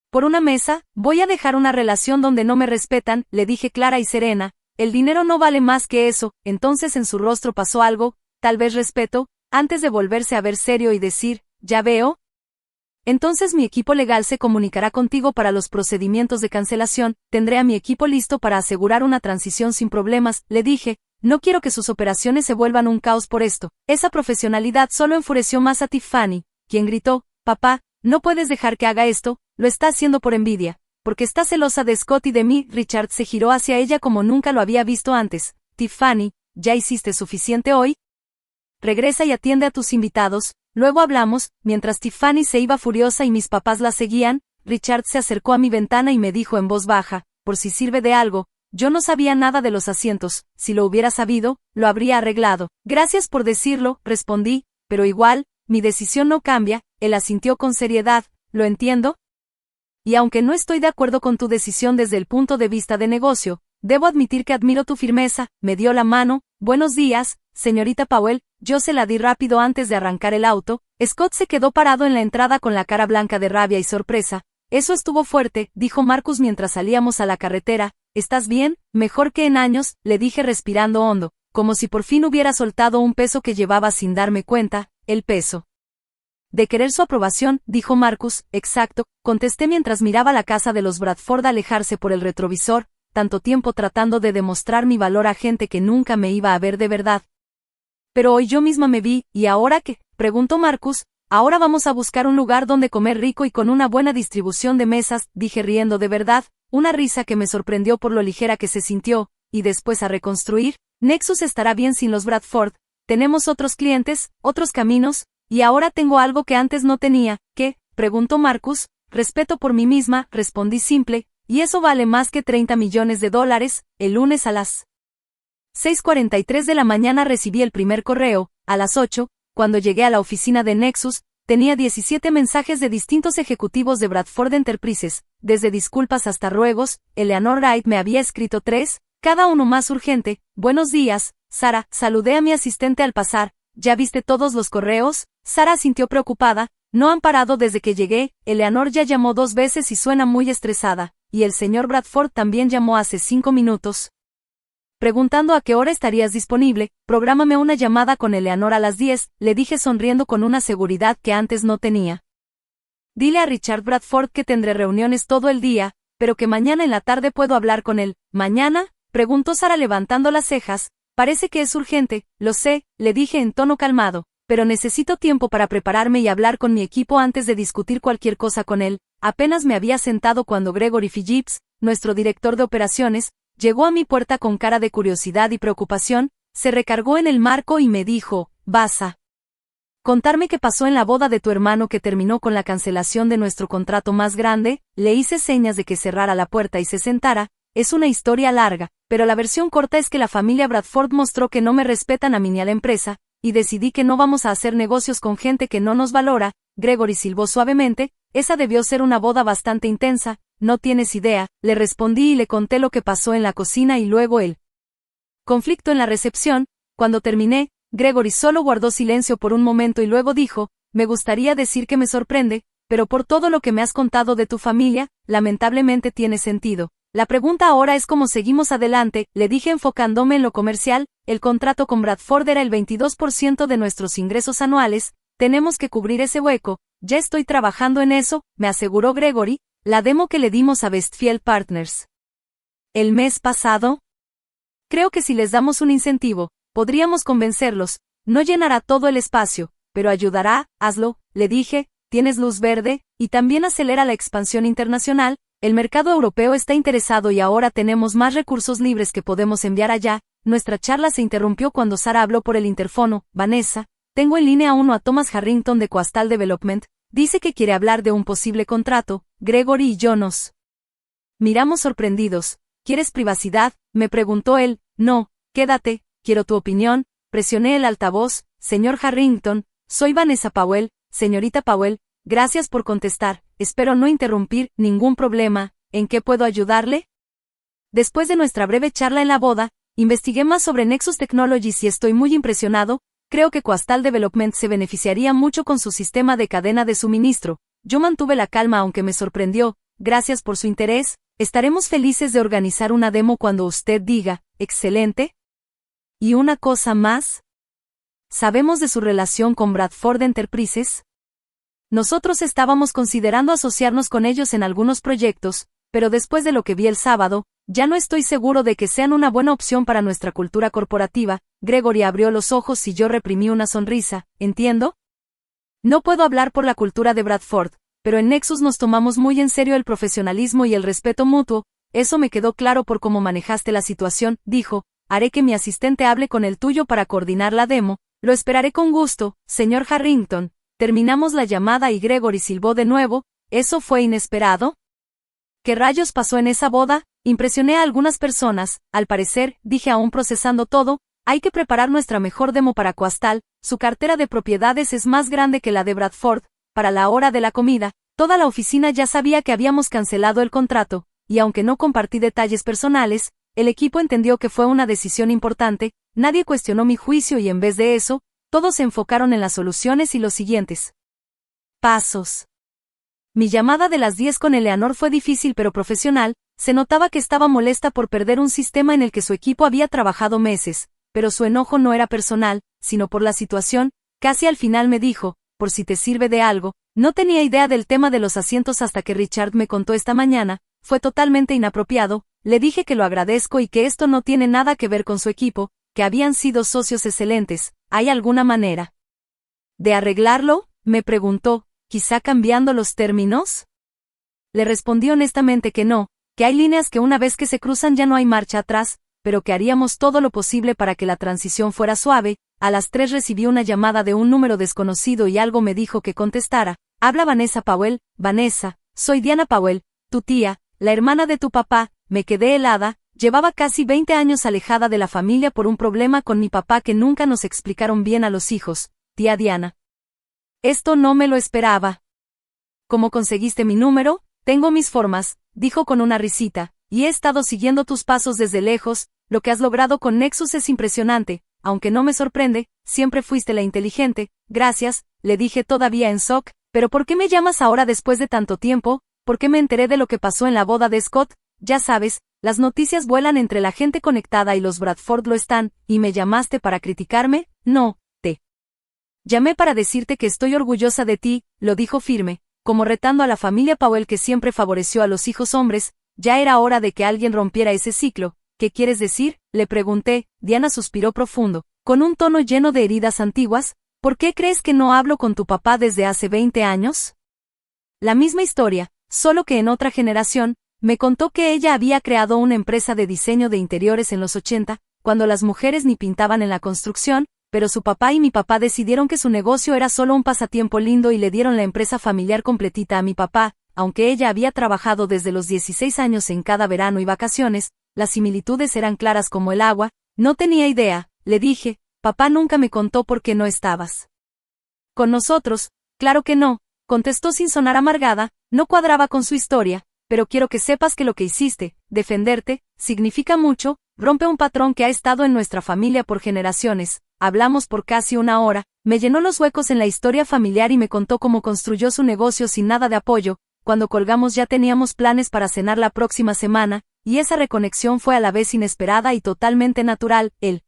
por una mesa? Voy a dejar una relación donde no me respetan, le dije clara y serena. El dinero no vale más que eso. Entonces en su rostro pasó algo, tal vez respeto, antes de volverse a ver serio y decir, ya veo. Entonces mi equipo legal se comunicará contigo para los procedimientos de cancelación. Tendré a mi equipo listo para asegurar una transición sin problemas, le dije. No quiero que sus operaciones se vuelvan un caos por esto. Esa profesionalidad solo enfureció más a Tiffany, quien gritó, papá, no puedes dejar que haga esto, lo está haciendo por envidia, porque está celosa de Scott y de mí. Richard se giró hacia ella como nunca lo había visto antes. Tiffany, ¿ya hiciste suficiente hoy? Regresa y atiende a tus invitados, luego hablamos. Mientras Tiffany se iba furiosa y mis papás la seguían, Richard se acercó a mi ventana y me dijo en voz baja, por si sirve de algo, yo no sabía nada de los asientos. Si lo hubiera sabido, lo habría arreglado. Gracias por decirlo, respondí, pero igual, mi decisión no cambia. Él asintió con seriedad. ¿Lo entiendo? Y aunque no estoy de acuerdo con tu decisión desde el punto de vista de negocio, debo admitir que admiro tu firmeza. Me dio la mano. Buenos días, señorita Powell, yo se la di rápido antes de arrancar el auto. Scott se quedó parado en la entrada con la cara blanca de rabia y sorpresa. Eso estuvo fuerte, dijo Marcus mientras salíamos a la carretera. ¿Estás bien? Mejor que en años, le dije respirando hondo, como si por fin hubiera soltado un peso que llevaba sin darme cuenta, el peso de querer su aprobación, dijo Marcus. Exacto, contesté mientras miraba la casa de los Bradford alejarse por el retrovisor, tanto tiempo tratando de demostrar mi valor a gente que nunca me iba a ver de verdad. Pero hoy yo misma me vi, ¿y ahora qué? Preguntó Marcus. Ahora vamos a buscar un lugar donde comer rico y con una buena distribución de mesas, dije riendo de verdad, una risa que me sorprendió por lo ligera que se sintió, y después a reconstruir. Nexus estará bien sin los Bradford, tenemos otros clientes, otros caminos, y ahora tengo algo que antes no tenía. ¿Qué? Preguntó Marcus. Respeto por mí misma, respondí simple, y eso vale más que $30 millones. El lunes a las 6:43 de la mañana recibí el primer correo. A las 8, cuando llegué a la oficina de Nexus, tenía 17 mensajes de distintos ejecutivos de Bradford Enterprises, desde disculpas hasta ruegos. Eleanor Wright me había escrito 3, cada uno más urgente. Buenos días, Sara, saludé a mi asistente al pasar. ¿Ya viste todos los correos? Sara sintió preocupada. No han parado desde que llegué. Eleanor ya llamó 2 veces y suena muy estresada, y el señor Bradford también llamó hace 5 minutos. Preguntando a qué hora estarías disponible. Prográmame una llamada con Eleanor a las 10, le dije sonriendo con una seguridad que antes no tenía. Dile a Richard Bradford que tendré reuniones todo el día, pero que mañana en la tarde puedo hablar con él. ¿Mañana? Preguntó Sara levantando las cejas. Parece que es urgente, lo sé, le dije en tono calmado, pero necesito tiempo para prepararme y hablar con mi equipo antes de discutir cualquier cosa con él. Apenas me había sentado cuando Gregory Phillips, nuestro director de operaciones, llegó a mi puerta con cara de curiosidad y preocupación, se recargó en el marco y me dijo, ¿vas a contarme qué pasó en la boda de tu hermano que terminó con la cancelación de nuestro contrato más grande? Le hice señas de que cerrara la puerta y se sentara. Es una historia larga, pero la versión corta es que la familia Bradford mostró que no me respetan a mí ni a la empresa, y decidí que no vamos a hacer negocios con gente que no nos valora. Gregory silbó suavemente. Esa debió ser una boda bastante intensa. No tienes idea, le respondí y le conté lo que pasó en la cocina y luego el conflicto en la recepción. Cuando terminé, Gregory solo guardó silencio por un momento y luego dijo, me gustaría decir que me sorprende, pero por todo lo que me has contado de tu familia, lamentablemente tiene sentido. La pregunta ahora es cómo seguimos adelante, le dije enfocándome en lo comercial. El contrato con Bradford era el 22% de nuestros ingresos anuales, tenemos que cubrir ese hueco. Ya estoy trabajando en eso, me aseguró Gregory. La demo que le dimos a Westfield Partners el mes pasado. Creo que si les damos un incentivo, podríamos convencerlos. No llenará todo el espacio, pero ayudará. Hazlo, le dije, tienes luz verde, y también acelera la expansión internacional. El mercado europeo está interesado y ahora tenemos más recursos libres que podemos enviar allá. Nuestra charla se interrumpió cuando Sara habló por el interfono. Vanessa, tengo en línea a Thomas Harrington de Coastal Development. Dice que quiere hablar de un posible contrato. Gregory y yo nos miramos sorprendidos. ¿Quieres privacidad?, me preguntó él. No, quédate, quiero tu opinión. Presioné el altavoz. Señor Harrington, soy Vanessa Powell. Señorita Powell, gracias por contestar. Espero no interrumpir. Ningún problema. ¿En qué puedo ayudarle? Después de nuestra breve charla en la boda, investigué más sobre Nexus Technologies y estoy muy impresionado. Creo que Coastal Development se beneficiaría mucho con su sistema de cadena de suministro. Yo mantuve la calma aunque me sorprendió. Gracias por su interés. Estaremos felices de organizar una demo cuando usted diga. Excelente. ¿Y una cosa más? ¿Sabemos de su relación con Bradford Enterprises? Nosotros estábamos considerando asociarnos con ellos en algunos proyectos, pero después de lo que vi el sábado, ya no estoy seguro de que sean una buena opción para nuestra cultura corporativa. Gregory abrió los ojos y yo reprimí una sonrisa. ¿Entiendo? No puedo hablar por la cultura de Bradford, pero en Nexus nos tomamos muy en serio el profesionalismo y el respeto mutuo. Eso me quedó claro por cómo manejaste la situación, dijo. Haré que mi asistente hable con el tuyo para coordinar la demo. Lo esperaré con gusto, señor Harrington. Terminamos la llamada y Gregory silbó de nuevo. ¿Eso fue inesperado? ¿Qué rayos pasó en esa boda? Impresioné a algunas personas, al parecer, dije aún procesando todo. Hay que preparar nuestra mejor demo para Coastal. Su cartera de propiedades es más grande que la de Bradford. Para la hora de la comida, toda la oficina ya sabía que habíamos cancelado el contrato, y aunque no compartí detalles personales, el equipo entendió que fue una decisión importante. nadie cuestionó mi juicio y en vez de eso, todos se enfocaron en las soluciones y los siguientes pasos. Mi llamada de las 10 con Eleanor fue difícil pero profesional, se notaba que estaba molesta por perder un sistema en el que su equipo había trabajado meses, pero su enojo no era personal, sino por la situación. Casi al final me dijo, por si te sirve de algo, no tenía idea del tema de los asientos hasta que Richard me contó esta mañana, fue totalmente inapropiado, le dije que lo agradezco y que esto no tiene nada que ver con su equipo, que habían sido socios excelentes. ¿Hay alguna manera de arreglarlo?, me preguntó, quizá cambiando los términos. Le respondí honestamente que no, que hay líneas que una vez que se cruzan ya no hay marcha atrás, pero que haríamos todo lo posible para que la transición fuera suave. A las 3 recibí una llamada de un número desconocido y algo me dijo que contestara. Habla Vanessa Powell. Vanessa, soy Diana Powell, tu tía, la hermana de tu papá. Me quedé helada, llevaba casi 20 años alejada de la familia por un problema con mi papá que nunca nos explicaron bien a los hijos. Tía Diana. Esto no me lo esperaba. ¿Cómo conseguiste mi número? Tengo mis formas, dijo con una risita, y he estado siguiendo tus pasos desde lejos. Lo que has logrado con Nexus es impresionante, aunque no me sorprende, siempre fuiste la inteligente. Gracias, le dije todavía en shock. ¿Pero por qué me llamas ahora después de tanto tiempo? ¿Por qué me enteré de lo que pasó en la boda de Scott? Ya sabes, las noticias vuelan entre la gente conectada y los Bradford lo están. ¿Y me llamaste para criticarme? No, te llamé para decirte que estoy orgullosa de ti, lo dijo firme, como retando a la familia Powell que siempre favoreció a los hijos hombres. Ya era hora de que alguien rompiera ese ciclo. ¿Qué quieres decir?, le pregunté. Diana suspiró profundo, con un tono lleno de heridas antiguas. ¿Por qué crees que no hablo con tu papá desde hace 20 años? La misma historia, solo que en otra generación. Me contó que ella había creado una empresa de diseño de interiores en los 80, cuando las mujeres ni pintaban en la construcción, pero su papá y mi papá decidieron que su negocio era solo un pasatiempo lindo y le dieron la empresa familiar completita a mi papá. Aunque ella había trabajado desde los 16 años en cada verano y vacaciones, las similitudes eran claras como el agua. No tenía idea, le dije. Papá nunca me contó por qué no estabas con nosotros. Claro que no, contestó sin sonar amargada. No cuadraba con su historia, pero quiero que sepas que lo que hiciste, defenderte, significa mucho. Rompe un patrón que ha estado en nuestra familia por generaciones. Hablamos por casi una hora, me llenó los huecos en la historia familiar y me contó cómo construyó su negocio sin nada de apoyo. Cuando colgamos ya teníamos planes para cenar la próxima semana, y esa reconexión fue a la vez inesperada y totalmente natural. El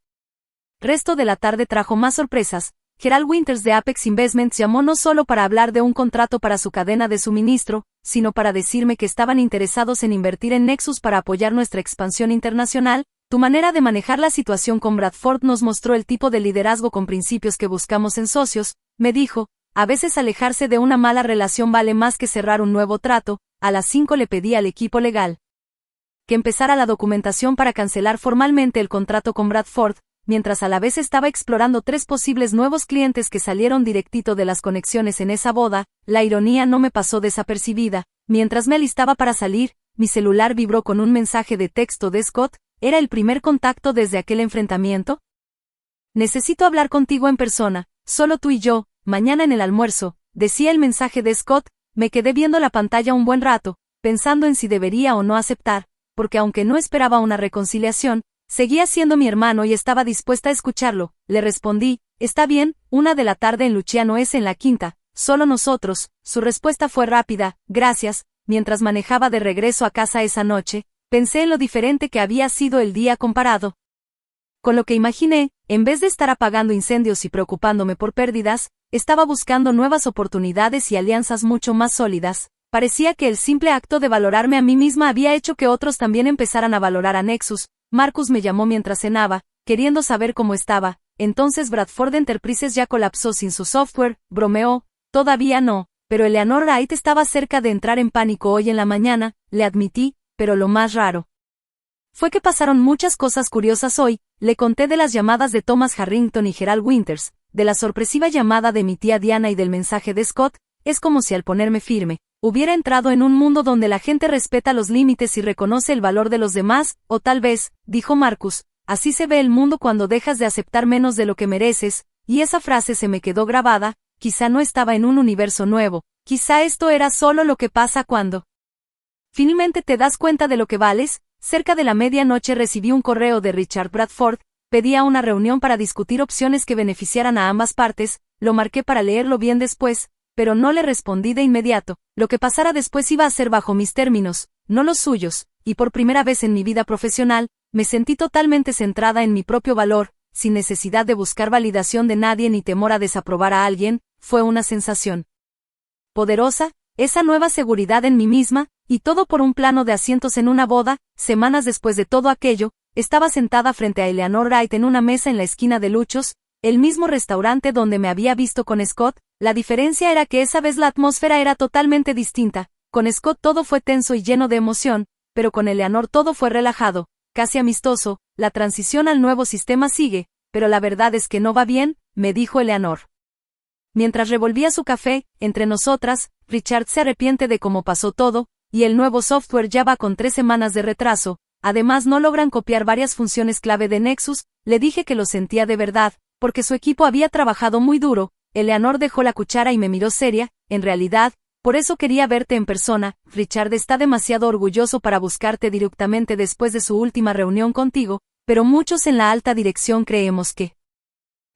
resto de la tarde trajo más sorpresas. Gerald Winters de Apex Investments llamó no solo para hablar de un contrato para su cadena de suministro, sino para decirme que estaban interesados en invertir en Nexus para apoyar nuestra expansión internacional. Tu manera de manejar la situación con Bradford nos mostró el tipo de liderazgo con principios que buscamos en socios, me dijo. A veces alejarse de una mala relación vale más que cerrar un nuevo trato. A las 5 le pedí al equipo legal que empezara la documentación para cancelar formalmente el contrato con Bradford, mientras a la vez estaba explorando 3 posibles nuevos clientes que salieron directito de las conexiones en esa boda. La ironía no me pasó desapercibida. Mientras me alistaba para salir, mi celular vibró con un mensaje de texto de Scott. ¿Era el primer contacto desde aquel enfrentamiento? Necesito hablar contigo en persona, solo tú y yo, mañana en el almuerzo, decía el mensaje de Scott. Me quedé viendo la pantalla un buen rato, pensando en si debería o no aceptar, porque aunque no esperaba una reconciliación, seguía siendo mi hermano y estaba dispuesta a escucharlo. Le respondí, está bien, 1 de la tarde en Luciano es en la quinta, solo nosotros. Su respuesta fue rápida, gracias. Mientras manejaba de regreso a casa esa noche, pensé en lo diferente que había sido el día comparado con lo que imaginé. En vez de estar apagando incendios y preocupándome por pérdidas, estaba buscando nuevas oportunidades y alianzas mucho más sólidas. Parecía que el simple acto de valorarme a mí misma había hecho que otros también empezaran a valorar a Nexus. Marcus me llamó mientras cenaba, queriendo saber cómo estaba. Entonces Bradford Enterprises ya colapsó sin su software, bromeó. Todavía no, pero Eleanor Wright estaba cerca de entrar en pánico hoy en la mañana, le admití, pero lo más raro fue que pasaron muchas cosas curiosas hoy. Le conté de las llamadas de Thomas Harrington y Gerald Winters, de la sorpresiva llamada de mi tía Diana y del mensaje de Scott. Es como si al ponerme firme, hubiera entrado en un mundo donde la gente respeta los límites y reconoce el valor de los demás. O tal vez, dijo Marcus, así se ve el mundo cuando dejas de aceptar menos de lo que mereces. Y esa frase se me quedó grabada. Quizá no estaba en un universo nuevo, quizá esto era solo lo que pasa cuando finalmente te das cuenta de lo que vales. Cerca de la medianoche recibí un correo de Richard Bradford, pedía una reunión para discutir opciones que beneficiaran a ambas partes, lo marqué para leerlo bien después, pero no le respondí de inmediato. Lo que pasara después iba a ser bajo mis términos, no los suyos, y por primera vez en mi vida profesional, me sentí totalmente centrada en mi propio valor, sin necesidad de buscar validación de nadie ni temor a desaprobar a alguien. Fue una sensación poderosa, esa nueva seguridad en mí misma, y todo por un plano de asientos en una boda. Semanas después de todo aquello, estaba sentada frente a Eleanor Wright en una mesa en la esquina de Luchos, el mismo restaurante donde me había visto con Scott. La diferencia era que esa vez la atmósfera era totalmente distinta. Con Scott todo fue tenso y lleno de emoción, pero con Eleanor todo fue relajado, casi amistoso. La transición al nuevo sistema sigue, pero la verdad es que no va bien, me dijo Eleanor. Mientras revolvía su café, entre nosotras, Richard se arrepiente de cómo pasó todo, y el nuevo software ya va con 3 semanas de retraso. Además no logran copiar varias funciones clave de Nexus. Le dije que lo sentía de verdad, porque su equipo había trabajado muy duro. Eleanor dejó la cuchara y me miró seria. En realidad, por eso quería verte en persona. Richard está demasiado orgulloso para buscarte directamente después de su última reunión contigo, pero muchos en la alta dirección creemos que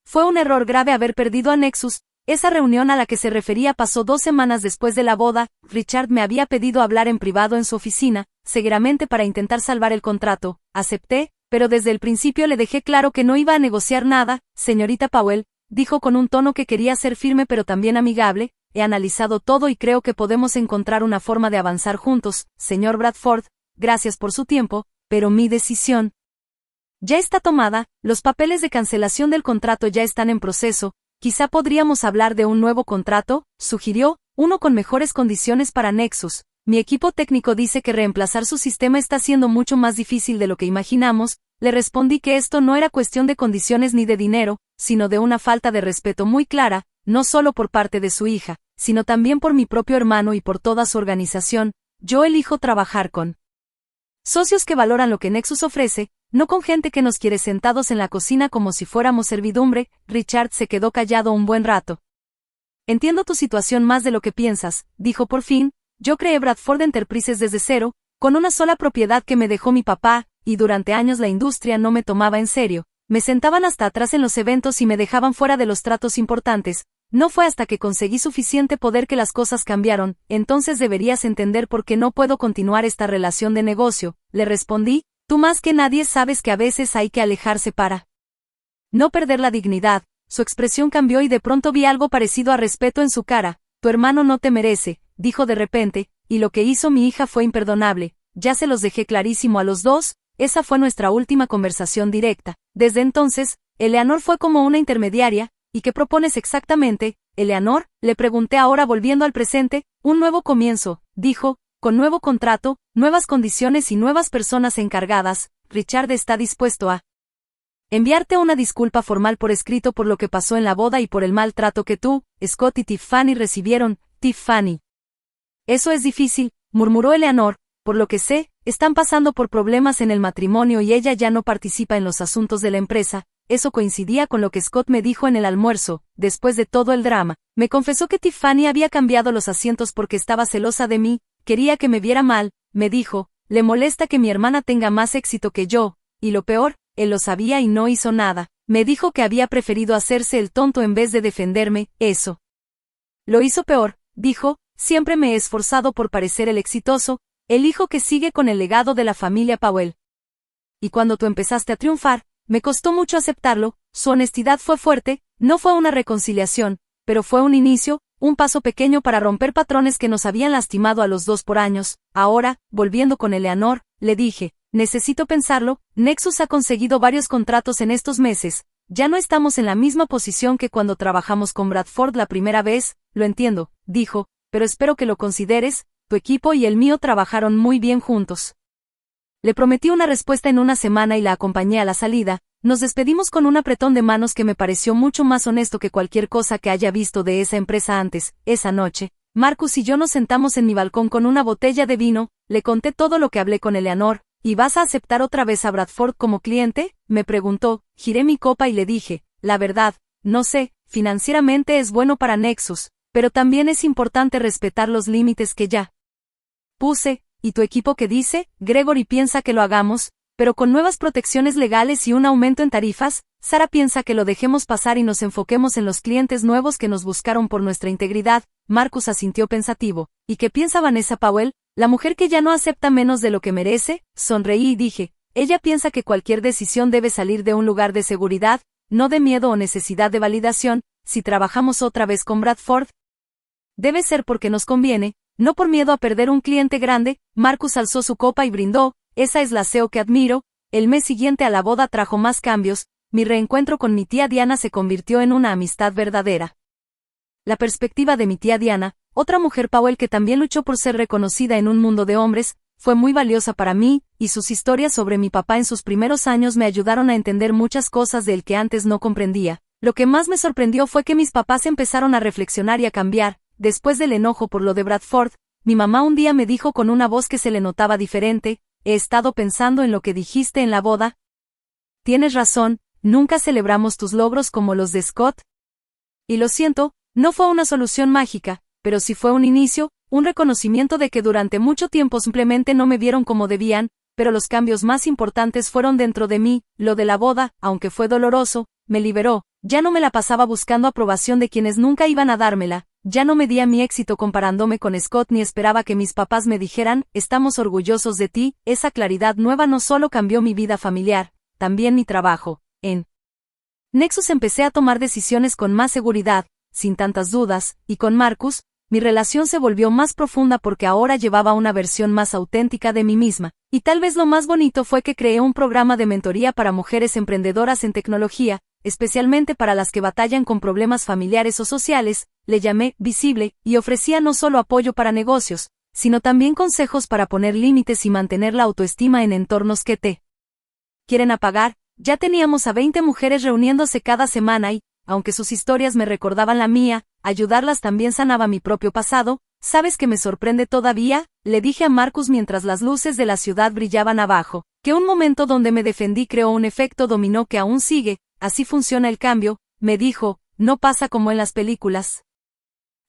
fue un error grave haber perdido a Nexus. Esa reunión a la que se refería pasó 2 semanas después de la boda. Richard me había pedido hablar en privado en su oficina, seguramente para intentar salvar el contrato. Acepté, pero desde el principio le dejé claro que no iba a negociar nada. Señorita Powell, dijo con un tono que quería ser firme pero también amigable, he analizado todo y creo que podemos encontrar una forma de avanzar juntos. Señor Bradford, gracias por su tiempo, pero mi decisión ya está tomada. Los papeles de cancelación del contrato ya están en proceso. Quizá podríamos hablar de un nuevo contrato, sugirió, uno con mejores condiciones para Nexus. Mi equipo técnico dice que reemplazar su sistema está siendo mucho más difícil de lo que imaginamos. Le respondí que esto no era cuestión de condiciones ni de dinero, sino de una falta de respeto muy clara, no solo por parte de su hija, sino también por mi propio hermano y por toda su organización. Yo elijo trabajar con socios que valoran lo que Nexus ofrece, no con gente que nos quiere sentados en la cocina como si fuéramos servidumbre. Richard se quedó callado un buen rato. Entiendo tu situación más de lo que piensas, dijo por fin. Yo creé Bradford Enterprises desde cero, con una sola propiedad que me dejó mi papá, y durante años la industria no me tomaba en serio. Me sentaban hasta atrás en los eventos y me dejaban fuera de los tratos importantes. No fue hasta que conseguí suficiente poder que las cosas cambiaron. Entonces deberías entender por qué no puedo continuar esta relación de negocio, le respondí. Tú más que nadie sabes que a veces hay que alejarse para no perder la dignidad. Su expresión cambió y de pronto vi algo parecido a respeto en su cara. Tu hermano no te merece, dijo de repente, y lo que hizo mi hija fue imperdonable. Ya se los dejé clarísimo a los dos. Esa fue nuestra última conversación directa. Desde entonces, Eleanor fue como una intermediaria. ¿Y qué propones exactamente, Eleanor? Le pregunté ahora volviendo al presente. Un nuevo comienzo, dijo, con nuevo contrato, nuevas condiciones y nuevas personas encargadas. Richard está dispuesto a enviarte una disculpa formal por escrito por lo que pasó en la boda y por el maltrato que tú, Scott y Tiffany recibieron. Tiffany. Eso es difícil, murmuró Eleanor. Por lo que sé, están pasando por problemas en el matrimonio y ella ya no participa en los asuntos de la empresa. Eso coincidía con lo que Scott me dijo en el almuerzo. Después de todo el drama, me confesó que Tiffany había cambiado los asientos porque estaba celosa de mí. Quería que me viera mal, me dijo. Le molesta que mi hermana tenga más éxito que yo, y lo peor, él lo sabía y no hizo nada. Me dijo que había preferido hacerse el tonto en vez de defenderme. Eso lo hizo peor, dijo. Siempre me he esforzado por parecer el exitoso, el hijo que sigue con el legado de la familia Powell. Y cuando tú empezaste a triunfar, me costó mucho aceptarlo. Su honestidad fue fuerte. No fue una reconciliación, pero fue un inicio, un paso pequeño para romper patrones que nos habían lastimado a los dos por años. Ahora, volviendo con Eleanor, le dije, necesito pensarlo. Nexus ha conseguido varios contratos en estos meses. Ya no estamos en la misma posición que cuando trabajamos con Bradford la primera vez. Lo entiendo, dijo, pero espero que lo consideres. Tu equipo y el mío trabajaron muy bien juntos. Le prometí una respuesta en una semana y la acompañé a la salida. Nos despedimos con un apretón de manos que me pareció mucho más honesto que cualquier cosa que haya visto de esa empresa antes. Esa noche, Marcus y yo nos sentamos en mi balcón con una botella de vino. Le conté todo lo que hablé con Eleanor. ¿Y vas a aceptar otra vez a Bradford como cliente?, me preguntó. Giré mi copa y le dije, la verdad, no sé, financieramente es bueno para Nexus, pero también es importante respetar los límites que ya puse. ¿Y tu equipo qué dice? Gregory piensa que lo hagamos. pero con nuevas protecciones legales y un aumento en tarifas, Sara piensa que lo dejemos pasar y nos enfoquemos en los clientes nuevos que nos buscaron por nuestra integridad. Marcus asintió pensativo. ¿Y qué piensa Vanessa Powell, la mujer que ya no acepta menos de lo que merece? Sonreí y dije, ella piensa que cualquier decisión debe salir de un lugar de seguridad, no de miedo o necesidad de validación. Si trabajamos otra vez con Bradford, debe ser porque nos conviene, no por miedo a perder un cliente grande. Marcus alzó su copa y brindó. Esa es la CEO que admiro. El mes siguiente a la boda trajo más cambios. Mi reencuentro con mi tía Diana se convirtió en una amistad verdadera. La perspectiva de mi tía Diana, otra mujer Powell que también luchó por ser reconocida en un mundo de hombres, fue muy valiosa para mí, y sus historias sobre mi papá en sus primeros años me ayudaron a entender muchas cosas de él que antes no comprendía. Lo que más me sorprendió fue que mis papás empezaron a reflexionar y a cambiar. Después del enojo por lo de Bradford, mi mamá un día me dijo con una voz que se le notaba diferente, he estado pensando en lo que dijiste en la boda. Tienes razón, nunca celebramos tus logros como los de Scott. Y lo siento, no fue una solución mágica, pero sí fue un inicio, un reconocimiento de que durante mucho tiempo simplemente no me vieron como debían, pero los cambios más importantes fueron dentro de mí. Lo de la boda, aunque fue doloroso, me liberó. Ya no me la pasaba buscando aprobación de quienes nunca iban a dármela, ya no medía mi éxito comparándome con Scott ni esperaba que mis papás me dijeran, estamos orgullosos de ti. Esa claridad nueva no solo cambió mi vida familiar, también mi trabajo. En Nexus empecé a tomar decisiones con más seguridad, sin tantas dudas, y con Marcus, mi relación se volvió más profunda porque ahora llevaba una versión más auténtica de mí misma, y tal vez lo más bonito fue que creé un programa de mentoría para mujeres emprendedoras en tecnología, especialmente para las que batallan con problemas familiares o sociales. Le llamé Visible, y ofrecía no solo apoyo para negocios, sino también consejos para poner límites y mantener la autoestima en entornos que te quieren apagar. Ya teníamos a 20 mujeres reuniéndose cada semana y, aunque sus historias me recordaban la mía, ayudarlas también sanaba mi propio pasado. ¿Sabes qué me sorprende todavía? Le dije a Marcus mientras las luces de la ciudad brillaban abajo, que un momento donde me defendí creó un efecto dominó que aún sigue. Así funciona el cambio, me dijo, no pasa como en las películas.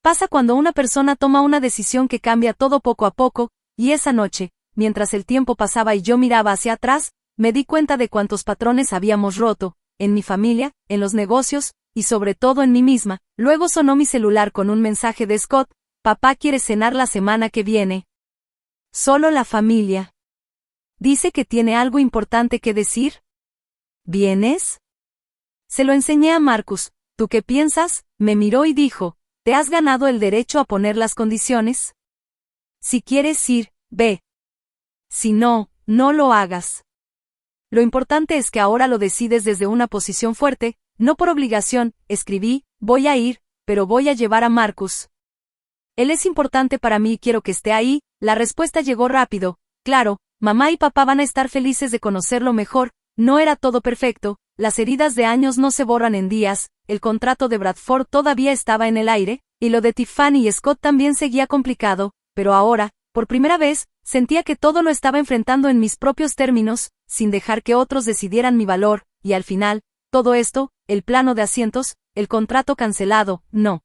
Pasa cuando una persona toma una decisión que cambia todo poco a poco, y esa noche, mientras el tiempo pasaba y yo miraba hacia atrás, me di cuenta de cuántos patrones habíamos roto, en mi familia, en los negocios, y sobre todo en mí misma. Luego sonó mi celular con un mensaje de Scott, papá quiere cenar la semana que viene. Solo la familia. Dice que tiene algo importante que decir. ¿Vienes? Se lo enseñé a Marcus. ¿Tú qué piensas? Me miró y dijo, ¿te has ganado el derecho a poner las condiciones? Si quieres ir, ve. Si no, no lo hagas. Lo importante es que ahora lo decides desde una posición fuerte, no por obligación. Escribí, voy a ir, pero voy a llevar a Marcus. Él es importante para mí y quiero que esté ahí. La respuesta llegó rápido. Claro, mamá y papá van a estar felices de conocerlo mejor. No era todo perfecto, las heridas de años no se borran en días, el contrato de Bradford todavía estaba en el aire, y lo de Tiffany y Scott también seguía complicado, pero ahora, por primera vez, sentía que todo lo estaba enfrentando en mis propios términos, sin dejar que otros decidieran mi valor, y al final, todo esto, el plano de asientos, el contrato cancelado, no.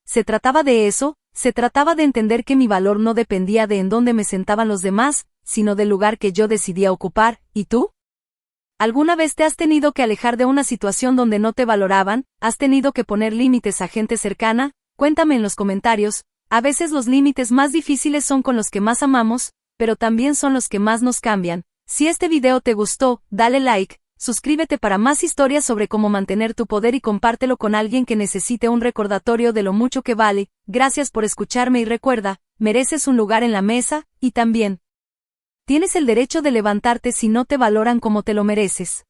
¿Se trataba de eso? Se trataba de entender que mi valor no dependía de en dónde me sentaban los demás, sino del lugar que yo decidía ocupar. ¿Y tú? ¿Alguna vez te has tenido que alejar de una situación donde no te valoraban? ¿Has tenido que poner límites a gente cercana? Cuéntame en los comentarios. A veces los límites más difíciles son con los que más amamos, pero también son los que más nos cambian. Si este video te gustó, dale like, suscríbete para más historias sobre cómo mantener tu poder y compártelo con alguien que necesite un recordatorio de lo mucho que vale. Gracias por escucharme y recuerda, mereces un lugar en la mesa, y también tienes el derecho de levantarte si no te valoran como te lo mereces.